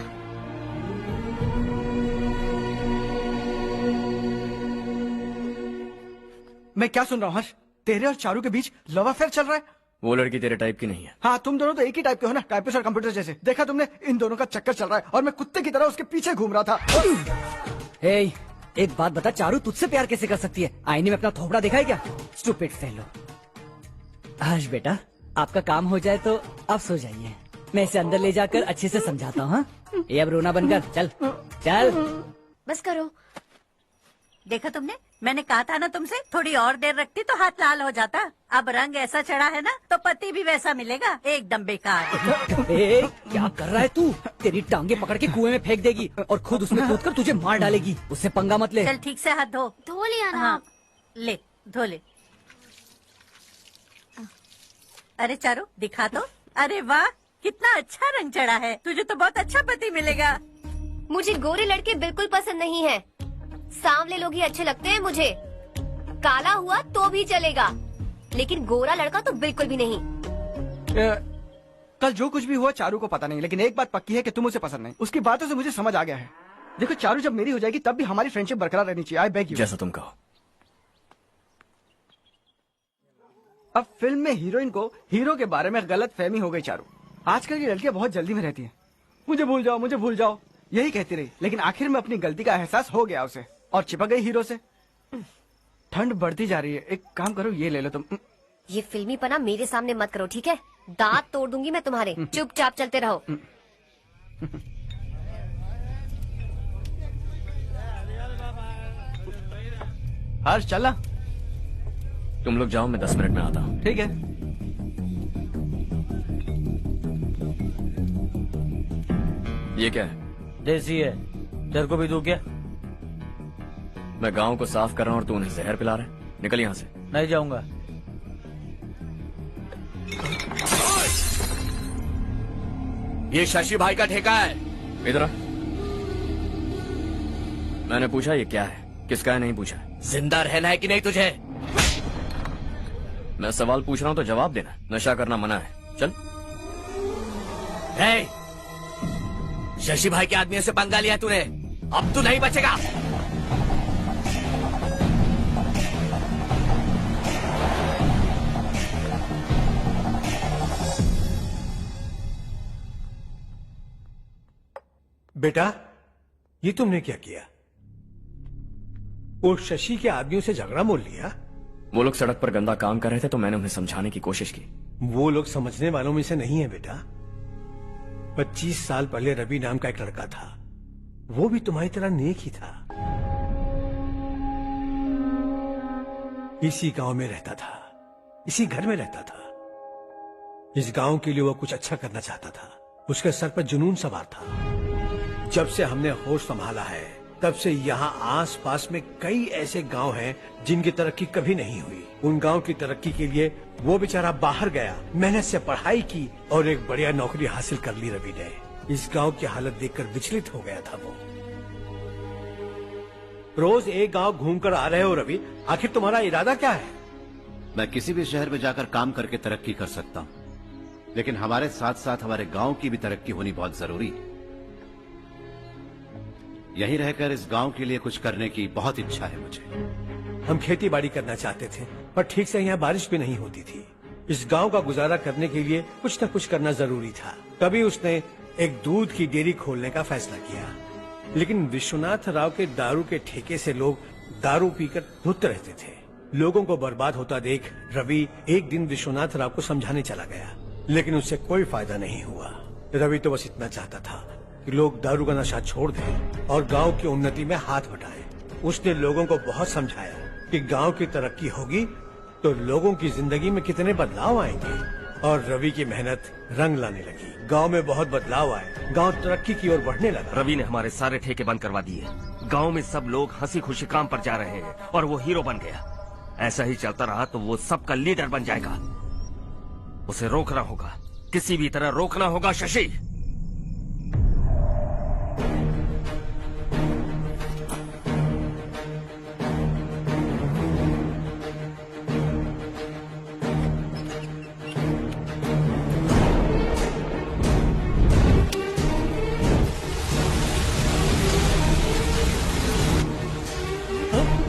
मैं क्या सुन रहा हूँ हर्ष? तेरे और चारू के बीच लव अफेयर चल रहा है? वो लड़की तेरे टाइप की नहीं है। हाँ, तुम दोनों तो एक ही टाइप के हो ना, टाइपिस्ट और कंप्यूटर जैसे। देखा तुमने, इन दोनों का चक्कर चल रहा है और मैं कुत्ते की तरह उसके पीछे घूम रहा था। हे, एक बात बता, चारू तुझसे प्यार कैसे कर सकती है? आईने में अपना थोपड़ा देखा है क्या? Stupid fellow. हर्ष बेटा, आपका काम हो जाए तो आप सो जाइए। मैं इसे अंदर ले जाकर अच्छे से समझाता हूँ। हाँ? ये अब रोना बनकर चल चल। बस करो। देखा तुमने, मैंने कहा था ना तुमसे, थोड़ी और देर रखती तो हाथ लाल हो जाता। अब रंग ऐसा चढ़ा है ना तो पति भी वैसा मिलेगा, एकदम बेकार। ए, क्या कर रहा है तू? तेरी टांगे पकड़ के कुएं में फेंक देगी और खुद उसमें कूदकर तुझे मार डालेगी। उससे पंगा मत ले। चल ठीक से हाथ धो लिया ना? हाँ, ले धो ले। अरे चारू दिखा तो। अरे वाह, कितना अच्छा रंग चढ़ा है। तुझे तो बहुत अच्छा पति मिलेगा। मुझे गोरे लड़के बिल्कुल पसंद नहीं है। सांवले लोग ही अच्छे लगते हैं मुझे। काला हुआ तो भी चलेगा, लेकिन गोरा लड़का तो बिल्कुल भी नहीं। कल जो कुछ भी हुआ चारू को पता नहीं, लेकिन एक बात पक्की है कि तुम उसे पसंद नहीं। उसकी बातों से मुझे समझ आ गया है। देखो चारू जब मेरी हो जाएगी तब भी हमारी फ्रेंडशिप बरकरार रहनी चाहिए। I beg you. जैसा तुम कहो। अब फिल्म में हीरोइन को हीरो के बारे में गलत फहमी हो गई चारू। आजकल की लड़कियां बहुत जल्दी में रहती हैं। मुझे भूल जाओ, मुझे भूल जाओ, यही कहती रही, लेकिन आखिर में अपनी गलती का एहसास हो गया उसे और चिपक गई हीरो से। ठंड बढ़ती जा रही है, एक काम करो ये ले लो तुम। ये फिल्मी पना मेरे सामने मत करो, ठीक है? दांत तोड़ दूंगी मैं तुम्हारे। चुपचाप चलते रहो। हर्ष चला। तुम लोग जाओ, मैं 10 मिनट में आता हूँ। ठीक है। ये क्या है? देसी है, तेरे को भी दूं क्या? मैं गांव को साफ कर रहा हूँ और तू उन्हें जहर पिला रहा है। निकल यहाँ से। नहीं जाऊंगा। ये शशि भाई का ठेका है। इधर आ। मैंने पूछा ये क्या है, किसका है नहीं पूछा। जिंदा रहना है कि नहीं तुझे? मैं सवाल पूछ रहा हूँ तो जवाब देना। नशा करना मना है। चल। हे, शशि भाई के आदमियों से पंगा लिया तूने, अब तू नहीं बचेगा। बेटा, ये तुमने क्या किया? वो शशि के आदमियों से झगड़ा मोल लिया? वो लोग सड़क पर गंदा काम कर रहे थे तो मैंने उन्हें समझाने की कोशिश की। वो लोग समझने वालों में से नहीं है बेटा। 25 साल पहले रवि नाम का एक लड़का था, वो भी तुम्हारी तरह नेक ही था। इसी गांव में रहता था, इसी घर में रहता था। इस गांव के लिए वो कुछ अच्छा करना चाहता था। उसके सर पर जुनून सवार था। जब से हमने होश संभाला है तब से यहाँ आस पास में कई ऐसे गांव हैं जिनकी तरक्की कभी नहीं हुई। उन गांव की तरक्की के लिए वो बेचारा बाहर गया, मेहनत से पढ़ाई की और एक बढ़िया नौकरी हासिल कर ली रवि ने। इस गांव की हालत देखकर विचलित हो गया था वो। रोज एक गांव घूमकर आ रहे हो रवि, आखिर तुम्हारा इरादा क्या है? मैं किसी भी शहर में जाकर काम करके तरक्की कर सकता हूँ, लेकिन हमारे साथ साथ हमारे गांव की भी तरक्की होनी बहुत जरूरी है। यहीं रहकर इस गांव के लिए कुछ करने की बहुत इच्छा है मुझे। हम खेती बाड़ी करना चाहते थे, पर ठीक से यहाँ बारिश भी नहीं होती थी। इस गांव का गुजारा करने के लिए कुछ न कुछ करना जरूरी था। तभी उसने एक दूध की डेयरी खोलने का फैसला किया। लेकिन विश्वनाथ राव के दारू के ठेके से लोग दारू पीकर धुत रहते थे। लोगों को बर्बाद होता देख रवि एक दिन विश्वनाथ राव को समझाने चला गया, लेकिन उससे कोई फायदा नहीं हुआ। रवि तो बस इतना चाहता था कि लोग दारू का नशा छोड़ दें और गांव की उन्नति में हाथ बटाएं। उसने लोगों को बहुत समझाया कि गांव की तरक्की होगी तो लोगों की जिंदगी में कितने बदलाव आएंगे, और रवि की मेहनत रंग लाने लगी। गांव में बहुत बदलाव आए, गांव तरक्की की ओर बढ़ने लगा। रवि ने हमारे सारे ठेके बंद करवा दिए। गांव में सब लोग हंसी खुशी काम पर जा रहे हैं और वो हीरो बन गया। ऐसा ही चलता रहा तो वो सबका लीडर बन जाएगा। उसे रोकना होगा, किसी भी तरह रोकना होगा शशि।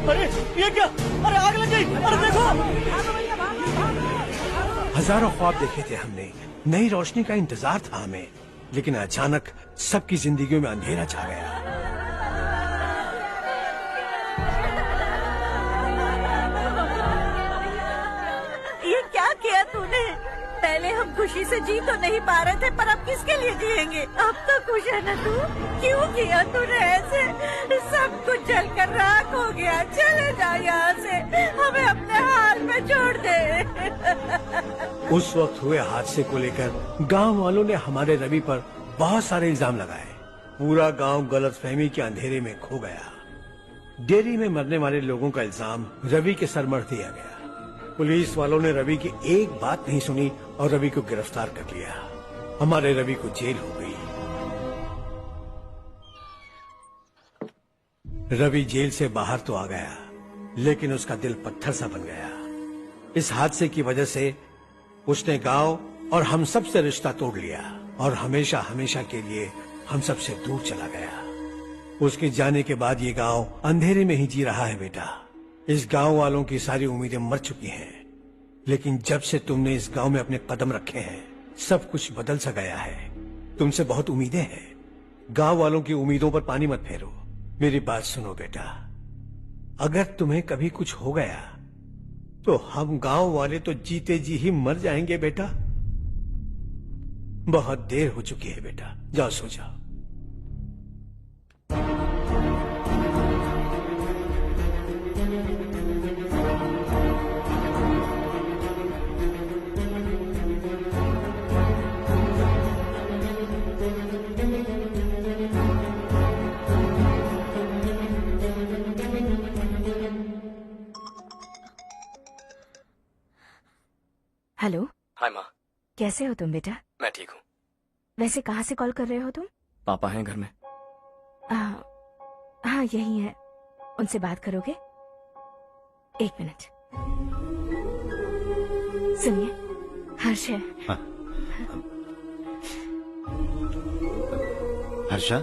अरे ये क्या? अरे आग लग गई! अरे देखो! हजारों ख्वाब देखे थे हमने, नई रोशनी का इंतजार था हमें, लेकिन अचानक सबकी जिंदगियों में अंधेरा छा गया। ये क्या किया तूने? पहले हम खुशी से जी तो नहीं पा रहे थे, पर अब किसके लिए जिएंगे? अब तो खुश है ना तू? क्यों किया तूने ऐसे? सब कुछ जलकर राख हो गया। चले जा यहाँ से, हमें अपने हाल में छोड़ दे। उस वक्त हुए हादसे को लेकर गांव वालों ने हमारे रवि पर बहुत सारे इल्जाम लगाए। पूरा गांव गलतफहमी के अंधेरे में खो गया। डेयरी में मरने वाले लोगों का इल्जाम रवि के सर मढ़ दिया गया। पुलिस वालों ने रवि की एक बात नहीं सुनी और रवि को गिरफ्तार कर लिया। हमारे रवि को जेल हो गई। रवि जेल से बाहर तो आ गया, लेकिन उसका दिल पत्थर सा बन गया। इस हादसे की वजह से उसने गांव और हम सब से रिश्ता तोड़ लिया और हमेशा हमेशा के लिए हम सब से दूर चला गया। उसके जाने के बाद ये गांव अंधेरे में ही जी रहा है बेटा। इस गांव वालों की सारी उम्मीदें मर चुकी हैं, लेकिन जब से तुमने इस गांव में अपने कदम रखे हैं सब कुछ बदल सा गया है। तुमसे बहुत उम्मीदें हैं। गांव वालों की उम्मीदों पर पानी मत फेरो। मेरी बात सुनो बेटा, अगर तुम्हें कभी कुछ हो गया तो हम गांव वाले तो जीते जी ही मर जाएंगे बेटा। बहुत देर हो चुकी है बेटा, जाओ सो जाओ। हेलो। हाय माँ। कैसे हो तुम बेटा? मैं ठीक हूँ। वैसे कहाँ से कॉल कर रहे हो तुम? पापा हैं घर में। हाँ यही है। उनसे बात करोगे? एक मिनट। सुनिए, हर्ष है। हर्षा,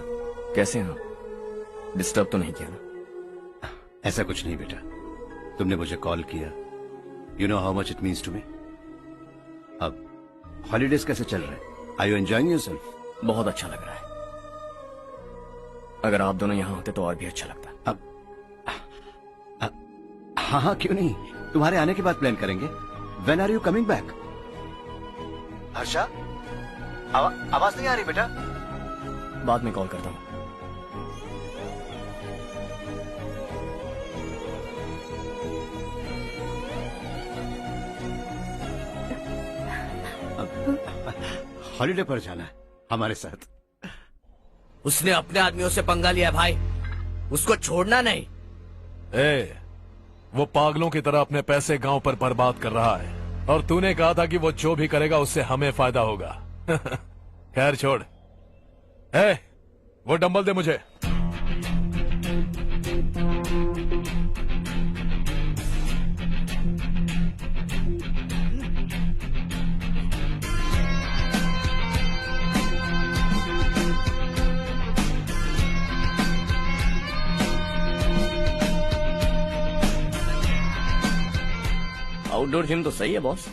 कैसे हैं आप? डिस्टर्ब तो नहीं किया ना? ऐसा कुछ नहीं बेटा, तुमने मुझे कॉल किया। You know how much it means to me. अब हॉलीडेज कैसे चल रहे हैं? Are you enjoying yourself? बहुत अच्छा लग रहा है। अगर आप दोनों यहाँ होते तो और भी अच्छा लगता। अब हाँ हाँ क्यों नहीं, तुम्हारे आने के बाद प्लान करेंगे। When are you coming back? Harsha, आवाज नहीं आ रही बेटा। बाद में कॉल करता हूँ। हॉलीडे पर जाना है हमारे साथ। उसने अपने आदमियों से पंगा लिया भाई, उसको छोड़ना नहीं। वो पागलों की तरह अपने पैसे गांव पर बर्बाद कर रहा है और तूने कहा था कि वो जो भी करेगा उससे हमें फायदा होगा। खैर छोड़। वो डंबल दे मुझे। आउटडोर जिम तो सही है बॉस।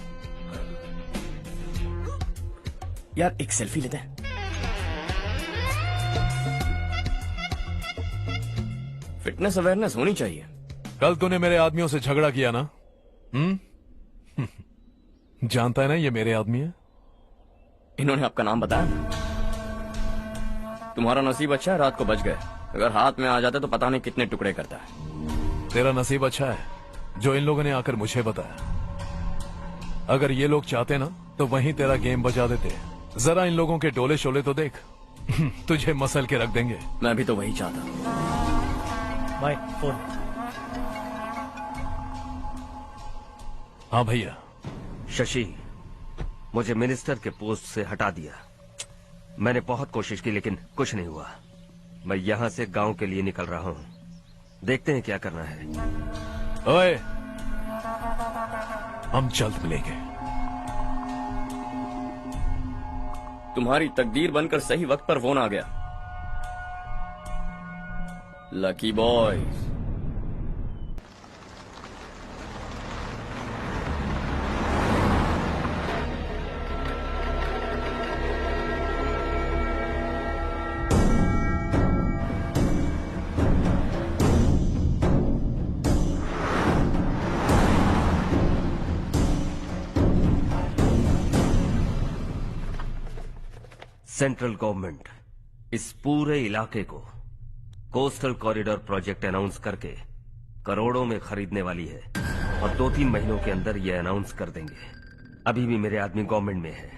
यार एक सेल्फी लेते हैं। फिटनेस अवेयरनेस होनी चाहिए। कल तूने मेरे आदमियों से झगड़ा किया ना? जानता है ना ये मेरे आदमी है। इन्होंने आपका नाम बताया? तुम्हारा नसीब अच्छा है, रात को बच गए। अगर हाथ में आ जाते तो पता नहीं कितने टुकड़े करता है। तेरा नसीब अच्छा है जो इन लोगों ने आकर मुझे बताया। अगर ये लोग चाहते ना तो वहीं तेरा गेम बजा देते। जरा इन लोगों के डोले शोले तो देख। तुझे मसल के रख देंगे। मैं भी तो वही चाहता। Bye phone. हाँ भैया। शशि, मुझे मिनिस्टर के पोस्ट से हटा दिया। मैंने बहुत कोशिश की लेकिन कुछ नहीं हुआ। मैं यहाँ से गांव के लिए निकल रहा हूँ। देखते हैं क्या करना है। ओए, हम जल्द मिलेंगे। तुम्हारी तकदीर बनकर सही वक्त पर फोन आ गया। Lucky boys. सेंट्रल गवर्नमेंट इस पूरे इलाके को कोस्टल कॉरिडोर प्रोजेक्ट अनाउंस करके करोड़ों में खरीदने वाली है और 2-3 महीनों के अंदर ये अनाउंस कर देंगे। अभी भी मेरे आदमी गवर्नमेंट में है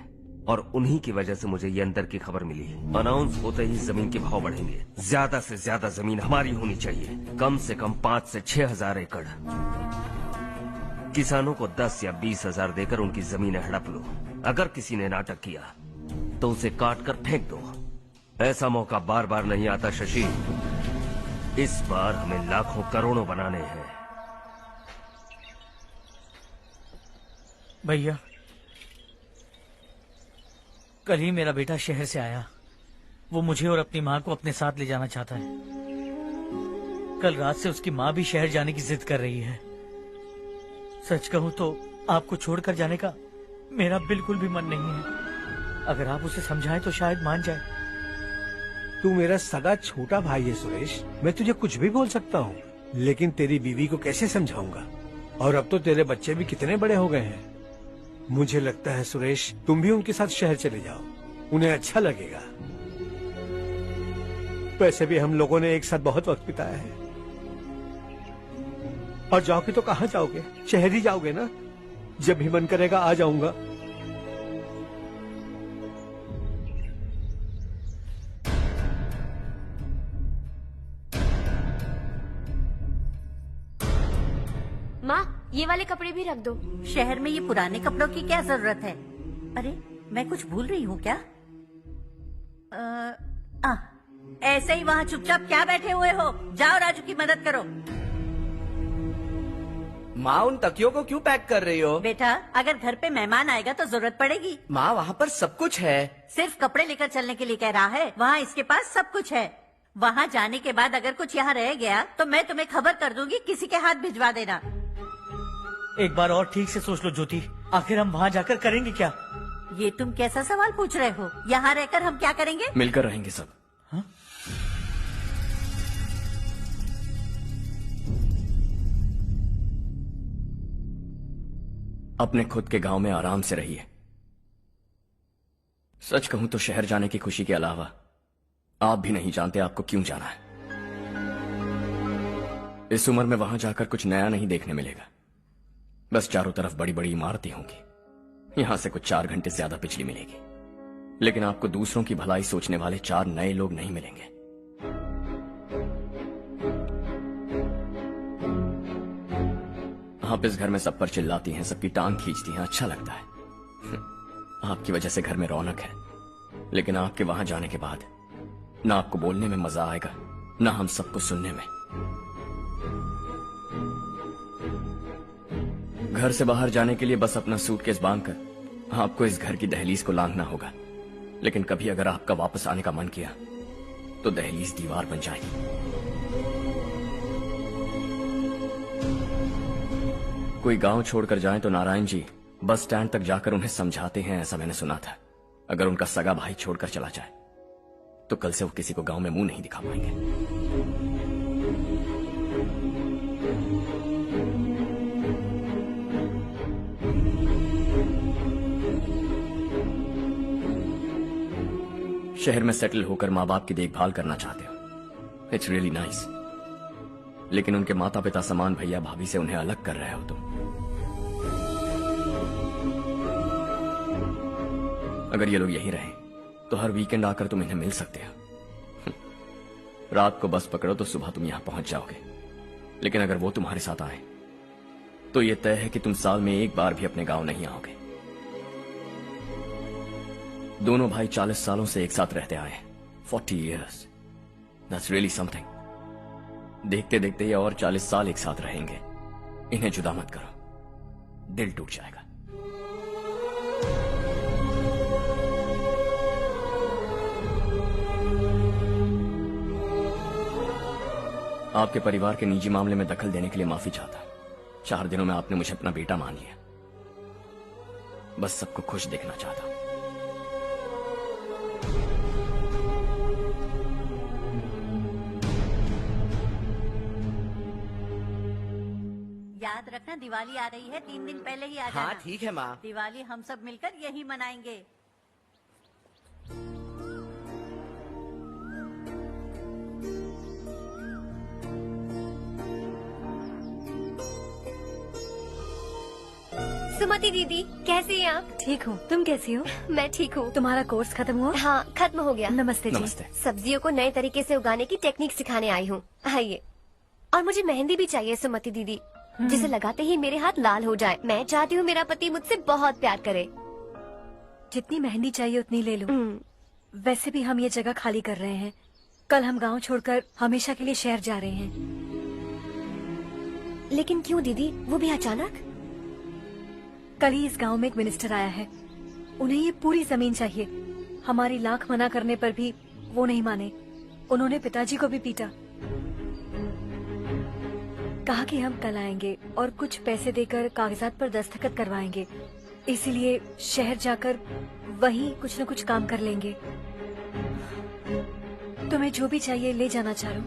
और उन्हीं की वजह से मुझे ये अंदर की खबर मिली। अनाउंस होते ही जमीन के भाव बढ़ेंगे। ज्यादा से ज्यादा जमीन हमारी होनी चाहिए, कम से कम 5 से 6 हजार एकड़। किसानों को 10 या 20 हजार देकर उनकी जमीनें हड़प लो। अगर किसी ने नाटक किया तो उसे काट कर फेंक दो। ऐसा मौका बार बार नहीं आता शशि। इस बार हमें लाखों करोड़ों बनाने हैं। भैया, कल ही मेरा बेटा शहर से आया। वो मुझे और अपनी माँ को अपने साथ ले जाना चाहता है। कल रात से उसकी माँ भी शहर जाने की जिद कर रही है। सच कहूँ तो आपको छोड़कर जाने का मेरा बिल्कुल भी मन नहीं है। अगर आप उसे समझाएं तो शायद मान जाए। तू मेरा सगा छोटा भाई है सुरेश, मैं तुझे कुछ भी बोल सकता हूँ, लेकिन तेरी बीवी को कैसे समझाऊंगा? और अब तो तेरे बच्चे भी कितने बड़े हो गए हैं। मुझे लगता है सुरेश, तुम भी उनके साथ शहर चले जाओ, उन्हें अच्छा लगेगा। वैसे भी हम लोगों ने एक साथ बहुत वक्त बिताया है। और जाओगे तो कहाँ जाओगे? शहर ही जाओगे ना? जब भी मन करेगा आ जाऊंगा। माँ, ये वाले कपड़े भी रख दो। शहर में ये पुराने कपड़ों की क्या जरूरत है? अरे मैं कुछ भूल रही हूँ क्या? ऐसे ही वहाँ चुपचाप क्या बैठे हुए हो? जाओ राजू की मदद करो। माँ, उन तकियों को क्यों पैक कर रही हो? बेटा, अगर घर पे मेहमान आएगा तो जरूरत पड़ेगी। माँ, वहाँ पर सब कुछ है। सिर्फ कपड़े लेकर चलने के लिए कह रहा है? वहाँ इसके पास सब कुछ है। वहाँ जाने के बाद अगर कुछ यहाँ रह गया तो मैं तुम्हें खबर कर दूंगी, किसी के हाथ भिजवा देना। एक बार और ठीक से सोच लो ज्योति, आखिर हम वहाँ जाकर करेंगे क्या? ये तुम कैसा सवाल पूछ रहे हो? यहाँ रहकर हम क्या करेंगे? मिलकर रहेंगे सब। हाँ? अपने खुद के गांव में आराम से रहिए। सच कहूं तो शहर जाने की खुशी के अलावा आप भी नहीं जानते आपको क्यों जाना है। इस उम्र में वहां जाकर कुछ नया नहीं देखने मिलेगा। बस चारों तरफ बड़ी बड़ी इमारतें होंगी। यहां से कुछ 4 घंटे ज्यादा बिजली मिलेगी, लेकिन आपको दूसरों की भलाई सोचने वाले 4 नए लोग नहीं मिलेंगे। आप इस घर में सब पर चिल्लाती हैं, सबकी टांग खींचती हैं, अच्छा लगता है। आपकी वजह से घर में रौनक है, लेकिन आपके वहां जाने के बाद ना आपको बोलने में मजा आएगा, ना हम सबको सुनने में। घर से बाहर जाने के लिए बस अपना सूटकेस बांधकर आपको इस घर की दहलीज को लांघना होगा, लेकिन कभी अगर आपका वापस आने का मन किया तो दहलीज दीवार बन जाएगी। कोई गांव छोड़कर जाए तो नारायण जी बस स्टैंड तक जाकर उन्हें समझाते हैं, ऐसा मैंने सुना था। अगर उनका सगा भाई छोड़कर चला जाए तो कल से वो किसी को गांव में मुंह नहीं दिखा पाएंगे। शहर में सेटल होकर माँ बाप की देखभाल करना चाहते हो, इट्स रियली नाइस, लेकिन उनके माता पिता समान भैया भाभी से उन्हें अलग कर रहे हो तुम। अगर ये लोग यहीं रहे तो हर वीकेंड आकर तुम इन्हें मिल सकते हो। रात को बस पकड़ो तो सुबह तुम यहां पहुंच जाओगे, लेकिन अगर वो तुम्हारे साथ आए तो ये तय है कि तुम साल में एक बार भी अपने गांव नहीं आओगे। दोनों भाई 40 सालों से एक साथ रहते आए, 40 years, that's really something। देखते देखते ये और 40 साल एक साथ रहेंगे। इन्हें जुदा मत करो, दिल टूट जाएगा। आपके परिवार के निजी मामले में दखल देने के लिए माफी चाहता। 4 दिनों में आपने मुझे अपना बेटा मान लिया। बस सबको खुश देखना चाहता। याद रखना, दिवाली आ रही है, 3 दिन पहले ही आ जाना। हाँ ठीक है माँ। दिवाली हम सब मिलकर यही मनाएंगे। सुमति दीदी, कैसी हैं आप? ठीक हूँ, तुम कैसी हो? मैं ठीक हूँ। तुम्हारा कोर्स खत्म हुआ? हाँ, खत्म हो गया। नमस्ते जी। नमस्ते। सब्जियों को नए तरीके से उगाने की टेक्निक सिखाने आई हूँ। आइए। और मुझे मेहंदी भी चाहिए सुमति दीदी, जिसे लगाते ही मेरे हाथ लाल हो जाए। मैं चाहती हूँ मेरा पति मुझसे बहुत प्यार करे। जितनी मेहंदी चाहिए उतनी ले लो। वैसे भी हम ये जगह खाली कर रहे हैं। कल हम गांव छोड़कर हमेशा के लिए शहर जा रहे हैं। लेकिन क्यों दीदी, वो भी अचानक? कल ही इस गांव में एक मिनिस्टर आया है, उन्हें ये पूरी जमीन चाहिए। हमारी लाख मना करने पर भी वो नहीं माने। उन्होंने पिताजी को भी पीटा। कहा कि हम कल आएंगे और कुछ पैसे देकर कागजात पर दस्तखत करवाएंगे। इसीलिए शहर जाकर वहीं कुछ न कुछ काम कर लेंगे। तुम्हें जो भी चाहिए ले जाना चारू।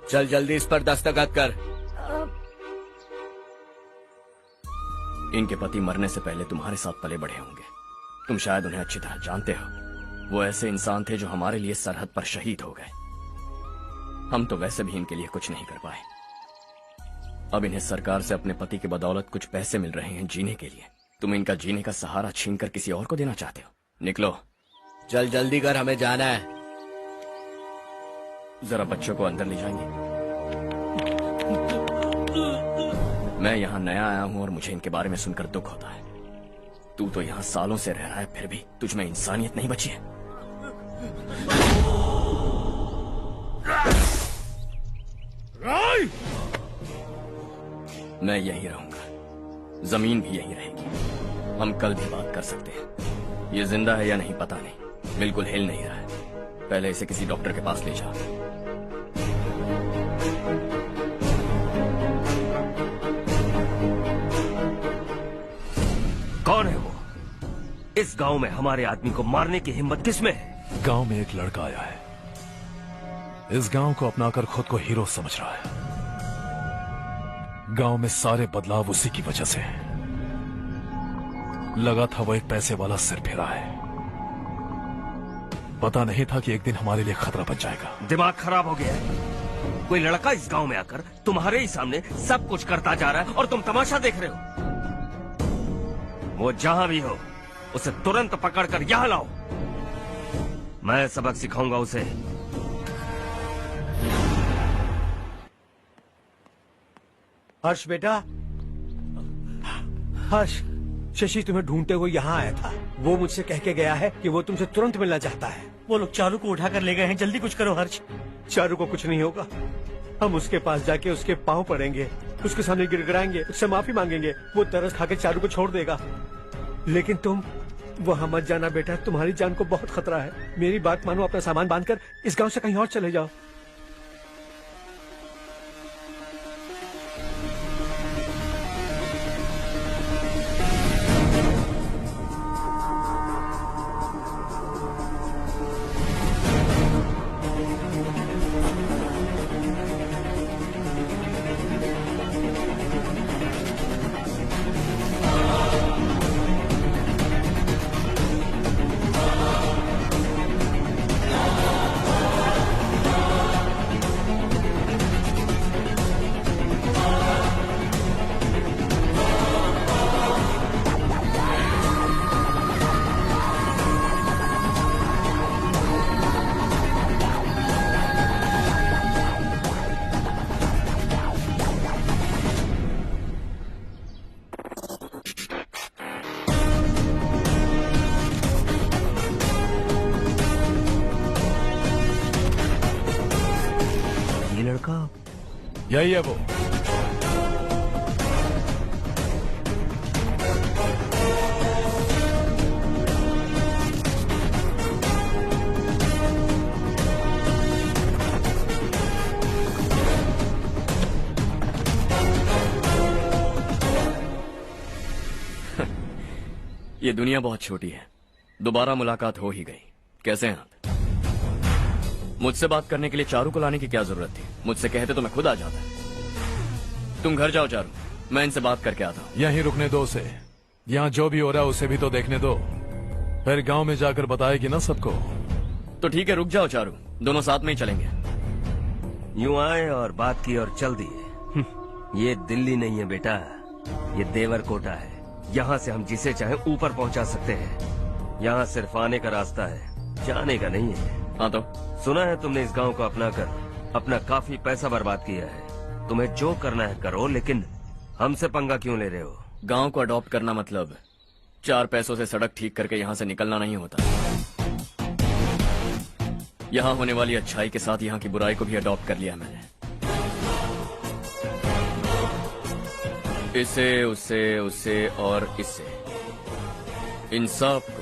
चल जल्दी इस पर दस्तखत कर। इनके पति मरने से पहले तुम्हारे साथ पले बढ़े होंगे। तुम शायद उन्हें अच्छी तरह जानते हो। वो ऐसे इंसान थे जो हमारे लिए सरहद पर शहीद हो गए। हम तो वैसे भी इनके लिए कुछ नहीं कर पाए। अब इन्हें सरकार से अपने पति की बदौलत कुछ पैसे मिल रहे हैं जीने के लिए। तुम इनका जीने का सहारा छीनकर किसी और को देना चाहते हो? निकलो। चल जल्दी कर, हमें जाना है। जरा बच्चों को अंदर ले जाएंगे। मैं यहाँ नया आया हूँ और मुझे इनके बारे में सुनकर दुख होता है। तू तो यहाँ सालों से रह रहा है, फिर भी तुझ में इंसानियत नहीं बची है। मैं यहीं रहूंगा, जमीन भी यहीं रहेगी। हम कल भी बात कर सकते हैं। ये जिंदा है या नहीं पता नहीं, बिल्कुल हिल नहीं रहा है। पहले इसे किसी डॉक्टर के पास ले जा। कौन है वो? इस गांव में हमारे आदमी को मारने की हिम्मत किसमें है? गांव में एक लड़का आया है, इस गांव को अपनाकर खुद को हीरो समझ रहा है। गांव में सारे बदलाव उसी की वजह से है। लगा था वो एक पैसे वाला सिर फेरा है। पता नहीं था कि एक दिन हमारे लिए खतरा बन जाएगा। दिमाग खराब हो गया है। कोई लड़का इस गांव में आकर तुम्हारे ही सामने सब कुछ करता जा रहा है और तुम तमाशा देख रहे हो। वो जहां भी हो उसे तुरंत पकड़कर यहां लाओ। मैं सबक सिखाऊंगा उसे। हर्ष बेटा, हर्ष, शशि तुम्हें ढूंढते हुए यहाँ आया था। वो मुझसे कह के गया है कि वो तुमसे तुरंत मिलना चाहता है। वो लोग चारू को उठाकर ले गए हैं, जल्दी कुछ करो हर्ष। चारू को कुछ नहीं होगा। हम उसके पास जाके उसके पांव पड़ेंगे, उसके सामने गिड़गिड़ाएंगे, उससे माफी मांगेंगे। वो तरस खा के चारू को छोड़ देगा। लेकिन तुम वहां मत जाना बेटा, तुम्हारी जान को बहुत खतरा है। मेरी बात मानो, अपना सामान बांधकर इस गांव से कहीं और चले जाओ। यही है वो। ये दुनिया बहुत छोटी है। दोबारा मुलाकात हो ही गई। कैसे हैं आप? मुझसे बात करने के लिए चारू को लाने की क्या जरूरत थी? मुझसे कहते तो मैं खुद आ जाता। तुम घर जाओ चारू, मैं इनसे बात करके आता हूँ। यहीं रुकने दो उसे। यहाँ जो भी हो रहा है उसे भी तो देखने दो। फिर गांव में जाकर बताएगी ना सबको। तो ठीक है, रुक जाओ चारू, दोनों साथ में ही चलेंगे। यूं आए और बात की और चल दिए। ये दिल्ली नहीं है बेटा, ये देवरकोटा है। यहाँ से हम जिसे चाहे ऊपर पहुँचा सकते हैं। यहाँ सिर्फ आने का रास्ता है, जाने का नहीं है। हाँ तो सुना है तुमने इस गांव को अपना कर अपना काफी पैसा बर्बाद किया है। तुम्हें जो करना है करो, लेकिन हमसे पंगा क्यों ले रहे हो? गांव को अडॉप्ट करना मतलब 4 पैसों से सड़क ठीक करके यहाँ से निकलना नहीं होता। यहाँ होने वाली अच्छाई के साथ यहाँ की बुराई को भी अडॉप्ट कर लिया मैंने। इसे, उससे, उससे और इससे, इन सब को,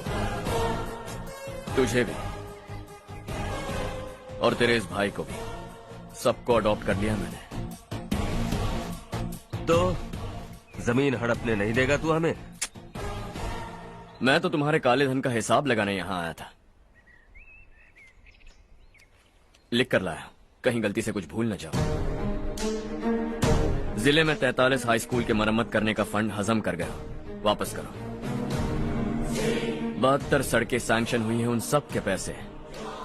तुझे भी और तेरे इस भाई को भी, सबको अडॉप्ट कर लिया मैंने। तो जमीन हड़पने नहीं देगा तू हमें? मैं तो तुम्हारे काले धन का हिसाब लगाने यहाँ आया था। लिख कर लाया, कहीं गलती से कुछ भूल न जाओ। जिले में 43 हाई स्कूल के मरम्मत करने का फंड हजम कर गया, वापस करो। 72 सड़कें सैंक्शन हुई हैं, उन सब के पैसे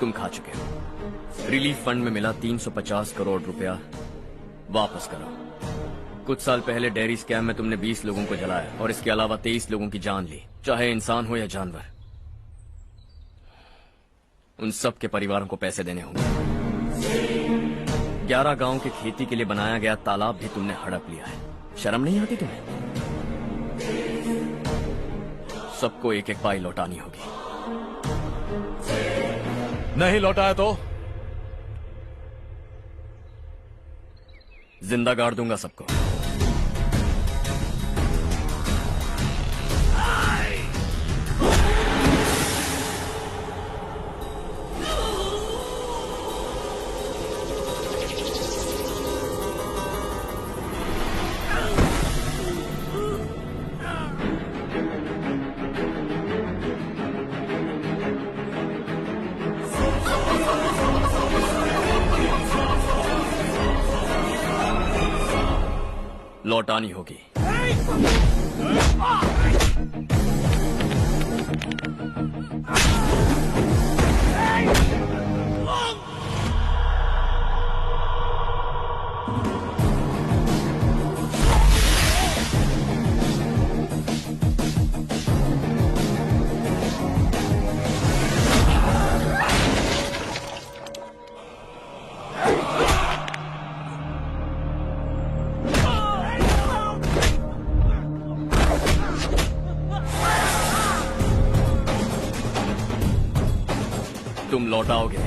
तुम खा चुके हो। रिलीफ फंड में मिला 350 करोड़ रुपया, वापस करो। कुछ साल पहले डेयरी स्कैम में तुमने 20 लोगों को जलाया और इसके अलावा 23 लोगों की जान ली, चाहे इंसान हो या जानवर। उन सब के परिवारों को पैसे देने होंगे। 11 गांव के खेती के लिए बनाया गया तालाब भी तुमने हड़प लिया है। शर्म नहीं आती तुम्हें? सबको एक एक पाई लौटानी होगी। नहीं लौटाया तो जिंदा गाड़ दूंगा सबको। लौटानी होगी। तुम लौटाओगे।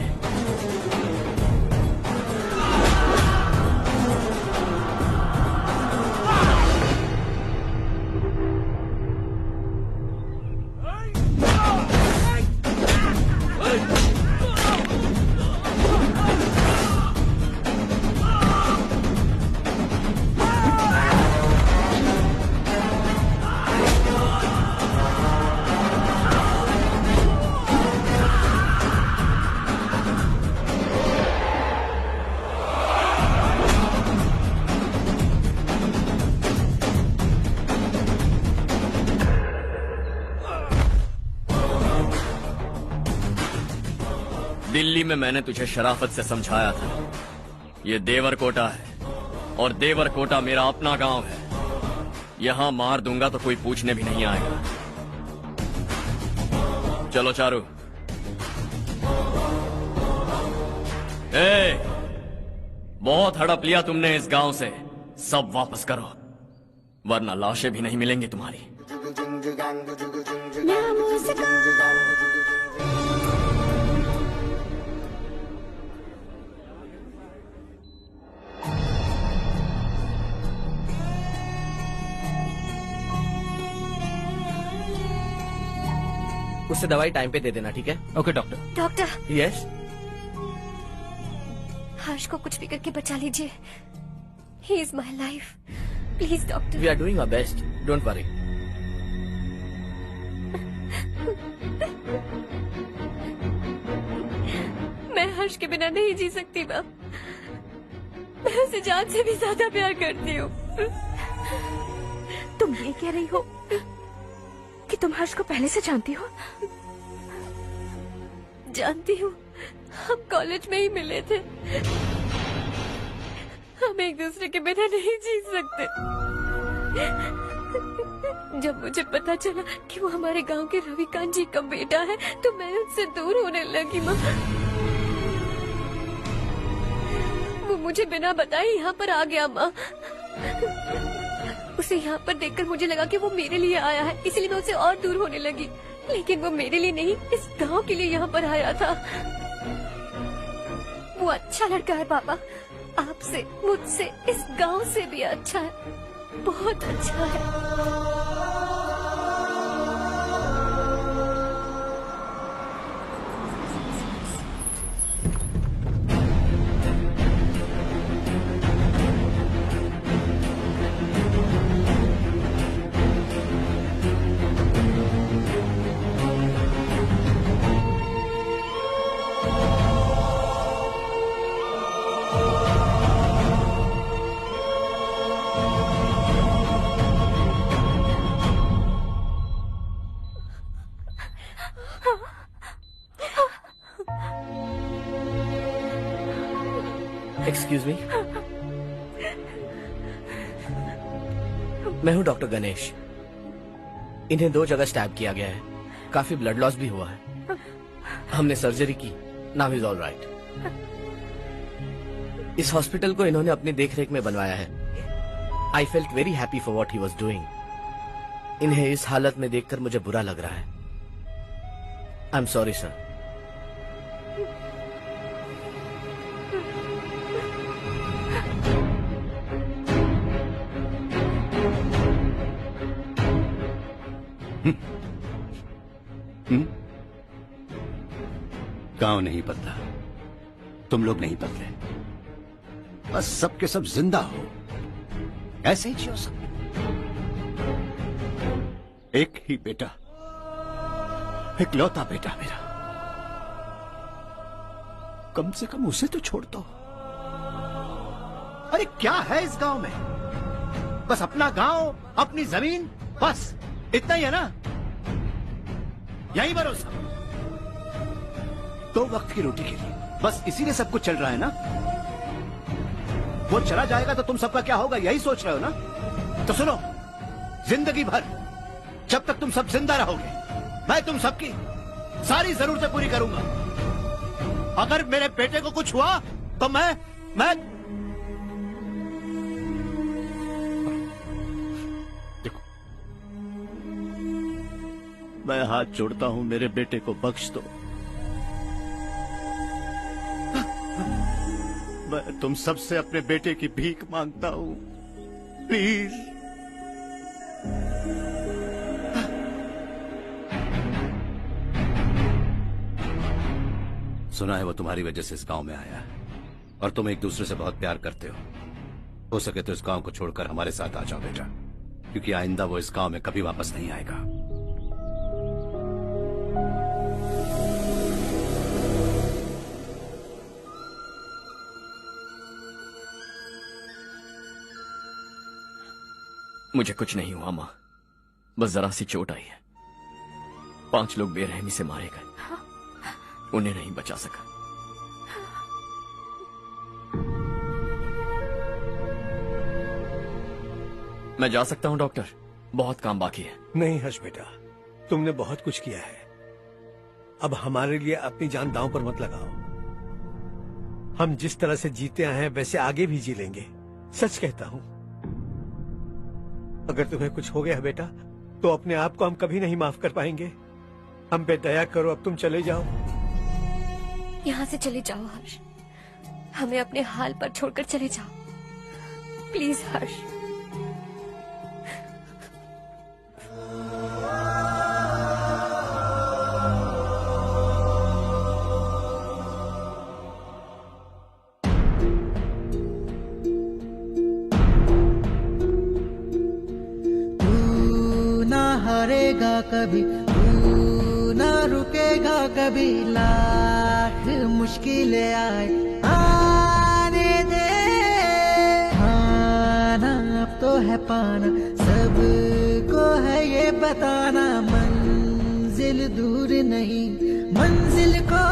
दिल्ली में मैंने तुझे शराफत से समझाया था, ये देवरकोटा है और देवरकोटा मेरा अपना गांव है। यहां मार दूंगा तो कोई पूछने भी नहीं आएगा। चलो चारू। बहुत हड़प लिया तुमने इस गांव से, सब वापस करो वरना लाशें भी नहीं मिलेंगी तुम्हारी। उससे दवाई टाइम पे दे देना, ठीक है? Okay doctor. Doctor. Yes. Harsh को कुछ भी करके बचा लीजिए। He is my life, please doctor. We are doing our best, don't worry. मैं हर्ष के बिना नहीं जी सकती मैम। मैं उसे जान से भी ज्यादा प्यार करती हूँ। तुम ये कह रही हो कि तुम हर्ष को पहले से जानती हो? जानती हूँ, हम कॉलेज में ही मिले थे। हम एक दूसरे के बिना नहीं जी सकते। जब मुझे पता चला कि वो हमारे गांव के रविकांत जी का बेटा है तो मैं उससे दूर होने लगी माँ। वो मुझे बिना बताए यहाँ पर आ गया माँ। उसे यहाँ पर देखकर मुझे लगा कि वो मेरे लिए आया है, इसलिए मैं उससे और दूर होने लगी। लेकिन वो मेरे लिए नहीं, इस गांव के लिए यहाँ पर आया था। वो अच्छा लड़का है पापा, आपसे, मुझसे, इस गांव से भी अच्छा है, बहुत अच्छा है। एक्सक्यूज मी, मैं हूं डॉक्टर गणेश। इन्हें 2 जगह स्टैब किया गया है, काफी ब्लड लॉस भी हुआ है। हमने सर्जरी की, नाउ इज ऑल राइट। इस हॉस्पिटल को इन्होंने अपनी देखरेख में बनवाया है। I felt very happy for what he was doing. इन्हें इस हालत में देखकर मुझे बुरा लग रहा है। I am sorry sir. गांव नहीं बदला, तुम लोग नहीं बदले, बस सबके सब जिंदा हो, ऐसे ही जियो सब। एक ही बेटा, इकलौता बेटा मेरा, कम से कम उसे तो छोड़ दो। अरे क्या है इस गांव में? बस अपना गांव, अपनी जमीन, बस इतना ही है ना? यही भरोसा, 2 वक्त की रोटी के लिए, बस इसीलिए सब कुछ चल रहा है ना? वो चला जाएगा तो तुम सबका क्या होगा, यही सोच रहे हो ना? तो सुनो, जिंदगी भर जब तक तुम सब जिंदा रहोगे, मैं तुम सबकी सारी जरूरतें पूरी करूंगा। अगर मेरे बेटे को कुछ हुआ तो मैं देखो, मैं हाथ जोड़ता हूं, मेरे बेटे को बख्श दो। मैं तुम सबसे अपने बेटे की भीख मांगता हूं, प्लीज। सुना है वो तुम्हारी वजह से इस गांव में आया है और तुम एक दूसरे से बहुत प्यार करते हो सके तो इस गांव को छोड़कर हमारे साथ आ जाओ बेटा, क्योंकि आइंदा वो इस गांव में कभी वापस नहीं आएगा। मुझे कुछ नहीं हुआ माँ, बस जरा सी चोट आई है। 5 लोग बेरहमी से मारे गए, उन्हें नहीं बचा सका। मैं जा सकता हूँ डॉक्टर, बहुत काम बाकी है। नहीं हर्ष बेटा, तुमने बहुत कुछ किया है, अब हमारे लिए अपनी जान दांव पर मत लगाओ। हम जिस तरह से जीते आए हैं वैसे आगे भी जी लेंगे, सच कहता हूँ। अगर तुम्हें कुछ हो गया बेटा तो अपने आप को हम कभी नहीं माफ कर पाएंगे। हम पे दया करो, अब तुम चले जाओ। यहाँ से चले जाओ हर्ष, हमें अपने हाल पर छोड़कर चले जाओ, प्लीज हर्ष। हारेगा कभी, तू ना रुकेगा कभी, लाख मुश्किलें आए आने दे। खाना अब तो है पाना, सबको है ये बताना, मंजिल दूर नहीं, मंजिल को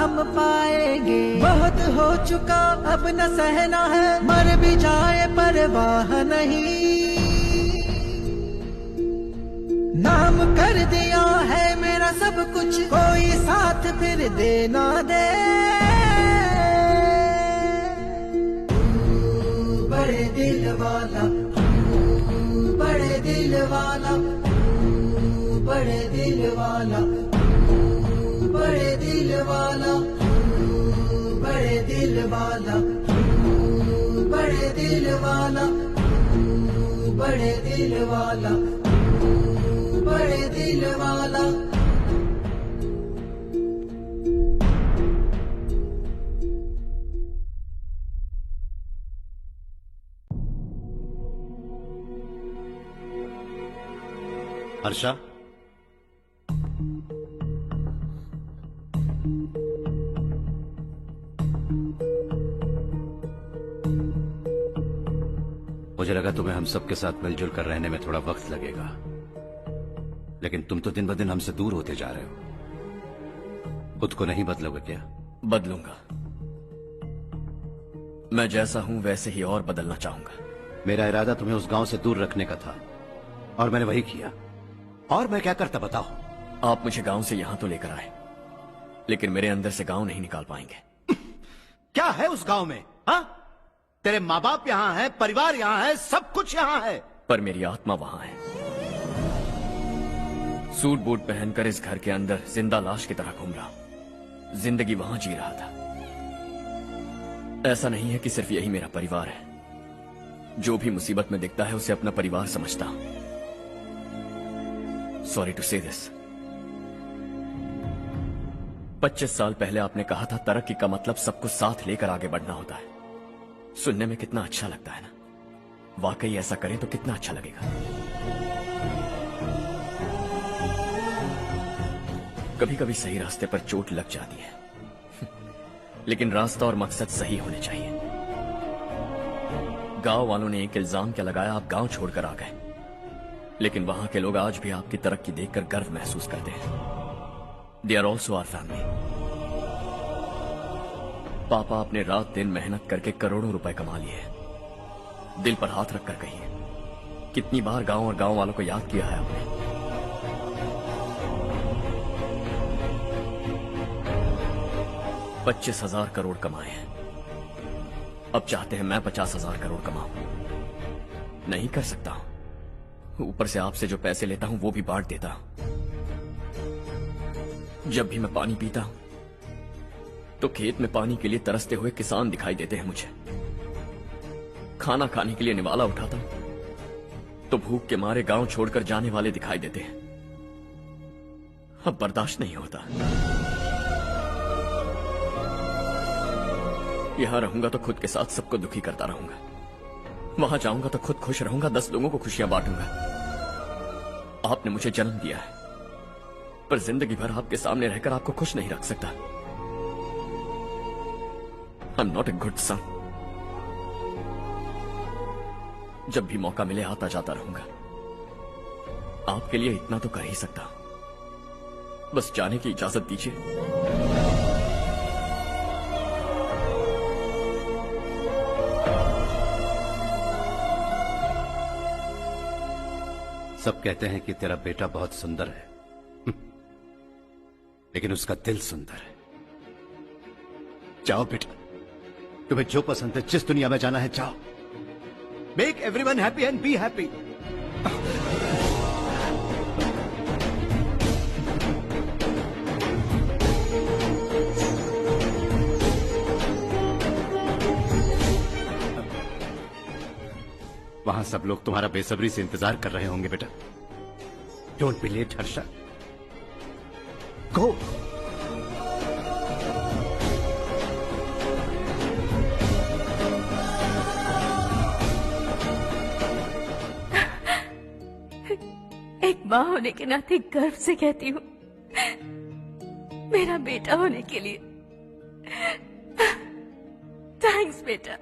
हम पाएंगे। बहुत हो चुका अब न सहना है, मर भी जाए परवाह नहीं। नाम कर दिया है मेरा सब कुछ, कोई साथ फिर दे ना दे। बड़े दिल वाला, बड़े दिल वाला, बड़े दिल वाला, बड़े दिल वाला, बड़े दिल वाला, बड़े दिल वाला, बड़े दिल वाला, बड़े दिल वाला। हर्षा, मुझे लगा तुम्हें हम सबके साथ मिलजुल कर रहने में थोड़ा वक्त लगेगा, लेकिन तुम तो दिन ब दिन हमसे दूर होते जा रहे हो। खुद को नहीं बदलोगे क्या? बदलूंगा। मैं जैसा हूं वैसे ही और बदलना चाहूंगा। मेरा इरादा तुम्हें उस गांव से दूर रखने का था और मैंने वही किया। और मैं क्या करता बताओ? आप मुझे गांव से यहां तो लेकर आए, लेकिन मेरे अंदर से गांव नहीं निकाल पाएंगे। क्या है उस गांव में? हाँ, तेरे माँ बाप यहाँ है, परिवार यहाँ है, सब कुछ यहाँ है, पर मेरी आत्मा वहां है। सूट बूट पहनकर इस घर के अंदर जिंदा लाश की तरह घूम रहा हूं। जिंदगी वहां जी रहा था। ऐसा नहीं है कि सिर्फ यही मेरा परिवार है। जो भी मुसीबत में दिखता है उसे अपना परिवार समझता हूं। सॉरी टू से दिस। 25 साल पहले आपने कहा था तरक्की का मतलब सबको साथ लेकर आगे बढ़ना होता है। सुनने में कितना अच्छा लगता है ना? वाकई ऐसा करें तो कितना अच्छा लगेगा। कभी कभी सही रास्ते पर चोट लग जाती है, लेकिन रास्ता और मकसद सही होने चाहिए। गांव वालों ने एक इल्जाम क्या लगाया, आप गांव छोड़कर आ गए, लेकिन वहां के लोग आज भी आपकी तरक्की देखकर गर्व महसूस करते हैं। They are also our family. पापा आपने रात दिन मेहनत करके करोड़ों रुपए कमा लिए। दिल पर हाथ रखकर कहिए, कितनी बार गांव और गांव वालों को याद किया है आपने? $25,000 करोड़ कमाए हैं। अब चाहते हैं मैं 50,000 करोड़ कमाऊं। नहीं कर सकता हूं। ऊपर से आपसे जो पैसे लेता हूं वो भी बांट देता हूं। जब भी मैं पानी पीता हूं तो खेत में पानी के लिए तरसते हुए किसान दिखाई देते हैं मुझे। खाना खाने के लिए निवाला उठाता हूं तो भूख के मारे गांव छोड़कर जाने वाले दिखाई देते हैं। अब बर्दाश्त नहीं होता। यहां रहूंगा तो खुद के साथ सबको दुखी करता रहूंगा। वहां जाऊंगा तो खुद खुश रहूंगा, 10 लोगों को खुशियां बांटूंगा। आपने मुझे जन्म दिया है, पर जिंदगी भर आपके सामने रहकर आपको खुश नहीं रख सकता। I am not a good son. जब भी मौका मिले आता जाता रहूंगा। आपके लिए इतना तो कर ही सकता हूं। बस जाने की इजाजत दीजिए। सब कहते हैं कि तेरा बेटा बहुत सुंदर है, लेकिन उसका दिल सुंदर है। जाओ बेटा, तुम्हें जो पसंद है, जिस दुनिया में जाना है जाओ। Make everyone happy and be happy. वहां सब लोग तुम्हारा बेसब्री से इंतजार कर रहे होंगे बेटा। डोंट बी लेट हर्षा, गो। एक माँ होने के नाते गर्व से कहती हूँ, मेरा बेटा होने के लिए थैंक्स बेटा।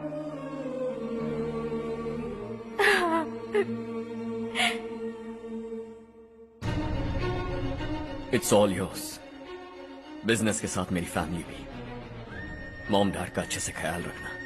It's all yours. बिजनेस के साथ मेरी फैमिली भी। मॉम डैड का अच्छे से ख्याल रखना।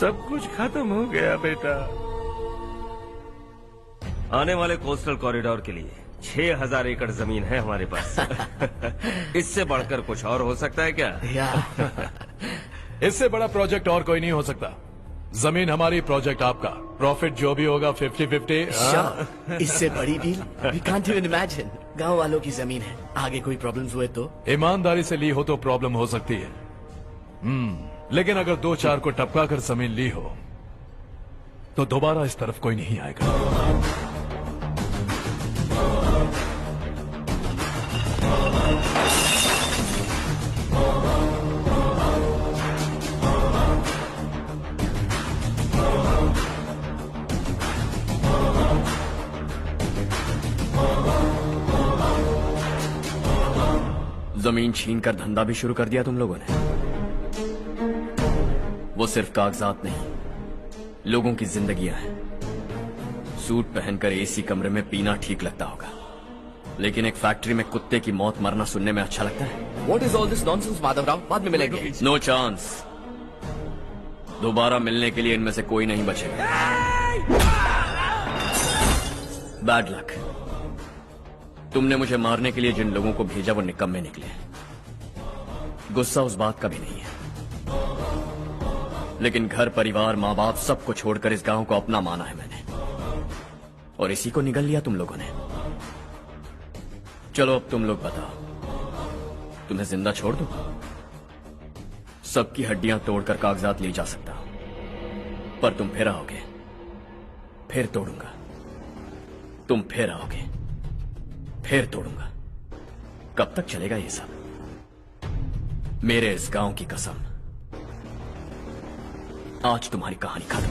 सब कुछ खत्म हो गया बेटा। आने वाले कोस्टल कॉरिडोर के लिए 6000 एकड़ जमीन है हमारे पास। इससे बढ़कर कुछ और हो सकता है क्या? इससे बड़ा प्रोजेक्ट और कोई नहीं हो सकता। जमीन हमारी, प्रोजेक्ट आपका। प्रॉफिट जो भी होगा 50-50। इससे बड़ी deal we can't even imagine. गांव वालों की जमीन है, आगे कोई प्रॉब्लम्स हुए तो? ईमानदारी से ली हो तो प्रॉब्लम हो सकती है, लेकिन अगर 2-4 को टपका कर जमीन ली हो तो दोबारा इस तरफ कोई नहीं आएगा। जमीन छीन कर धंधा भी शुरू कर दिया तुम लोगों ने। वो सिर्फ कागजात नहीं, लोगों की जिंदगियां हैं। सूट पहनकर एसी कमरे में पीना ठीक लगता होगा, लेकिन एक फैक्ट्री में कुत्ते की मौत मरना सुनने में अच्छा लगता है। What is all this nonsense, Madhavrao? बाद में मिलेंगे। No chance. दोबारा मिलने के लिए इनमें से कोई नहीं बचेगा। Bad luck. तुमने मुझे मारने के लिए जिन लोगों को भेजा वो निकम्मे निकले। गुस्सा उस बात का भी नहीं है, लेकिन घर परिवार माँ बाप सबको छोड़कर इस गांव को अपना माना है मैंने, और इसी को निगल लिया तुम लोगों ने। चलो अब तुम लोग बताओ, तुम्हें जिंदा छोड़ दूं? सबकी हड्डियां तोड़कर कागजात ले जा सकता हूं, पर तुम फिर आओगे, फिर तोड़ूंगा। तुम फिर आओगे, फिर तोड़ूंगा। कब तक चलेगा ये सब? मेरे इस गांव की कसम, आज तुम्हारी कहानी खत्म।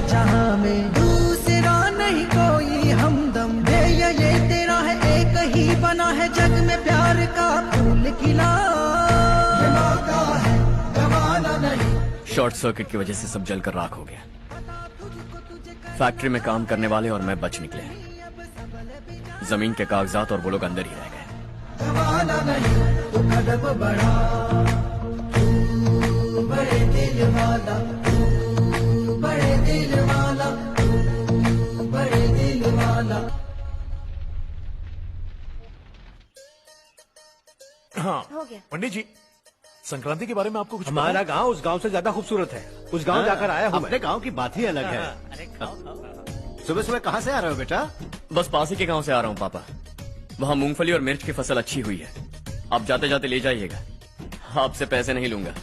जहां में दूसरा नहीं कोई हमदम है, ये तेरा है एक ही बना है जग में प्यार का फूल खिला, ये मौका है गवाना नहीं। शॉर्ट सर्किट की वजह से सब जलकर राख हो गया। फैक्ट्री में काम करने वाले और मैं बच निकले। जमीन के कागजात और वो लोग अंदर ही रह गए। गवाना नहीं तो कदम बढ़ा, तू बड़े दिल वाला, तू बड़े दिल वाला, तू बड़े दिल वाला। हाँ हो गया। पंडित जी, संक्रांति के बारे में आपको कुछ पता हमारा है? गांव उस गांव से ज्यादा खूबसूरत है। उस गांव जाकर आया हूँ अपने गांव की बात ही अलग है। सुबह सुबह कहाँ से आ रहे हो बेटा? बस पास ही के गांव से आ रहा हूँ पापा। वहाँ मूंगफली और मिर्च की फसल अच्छी हुई है। आप जाते जाते ले जाइएगा, आपसे पैसे नहीं लूंगा।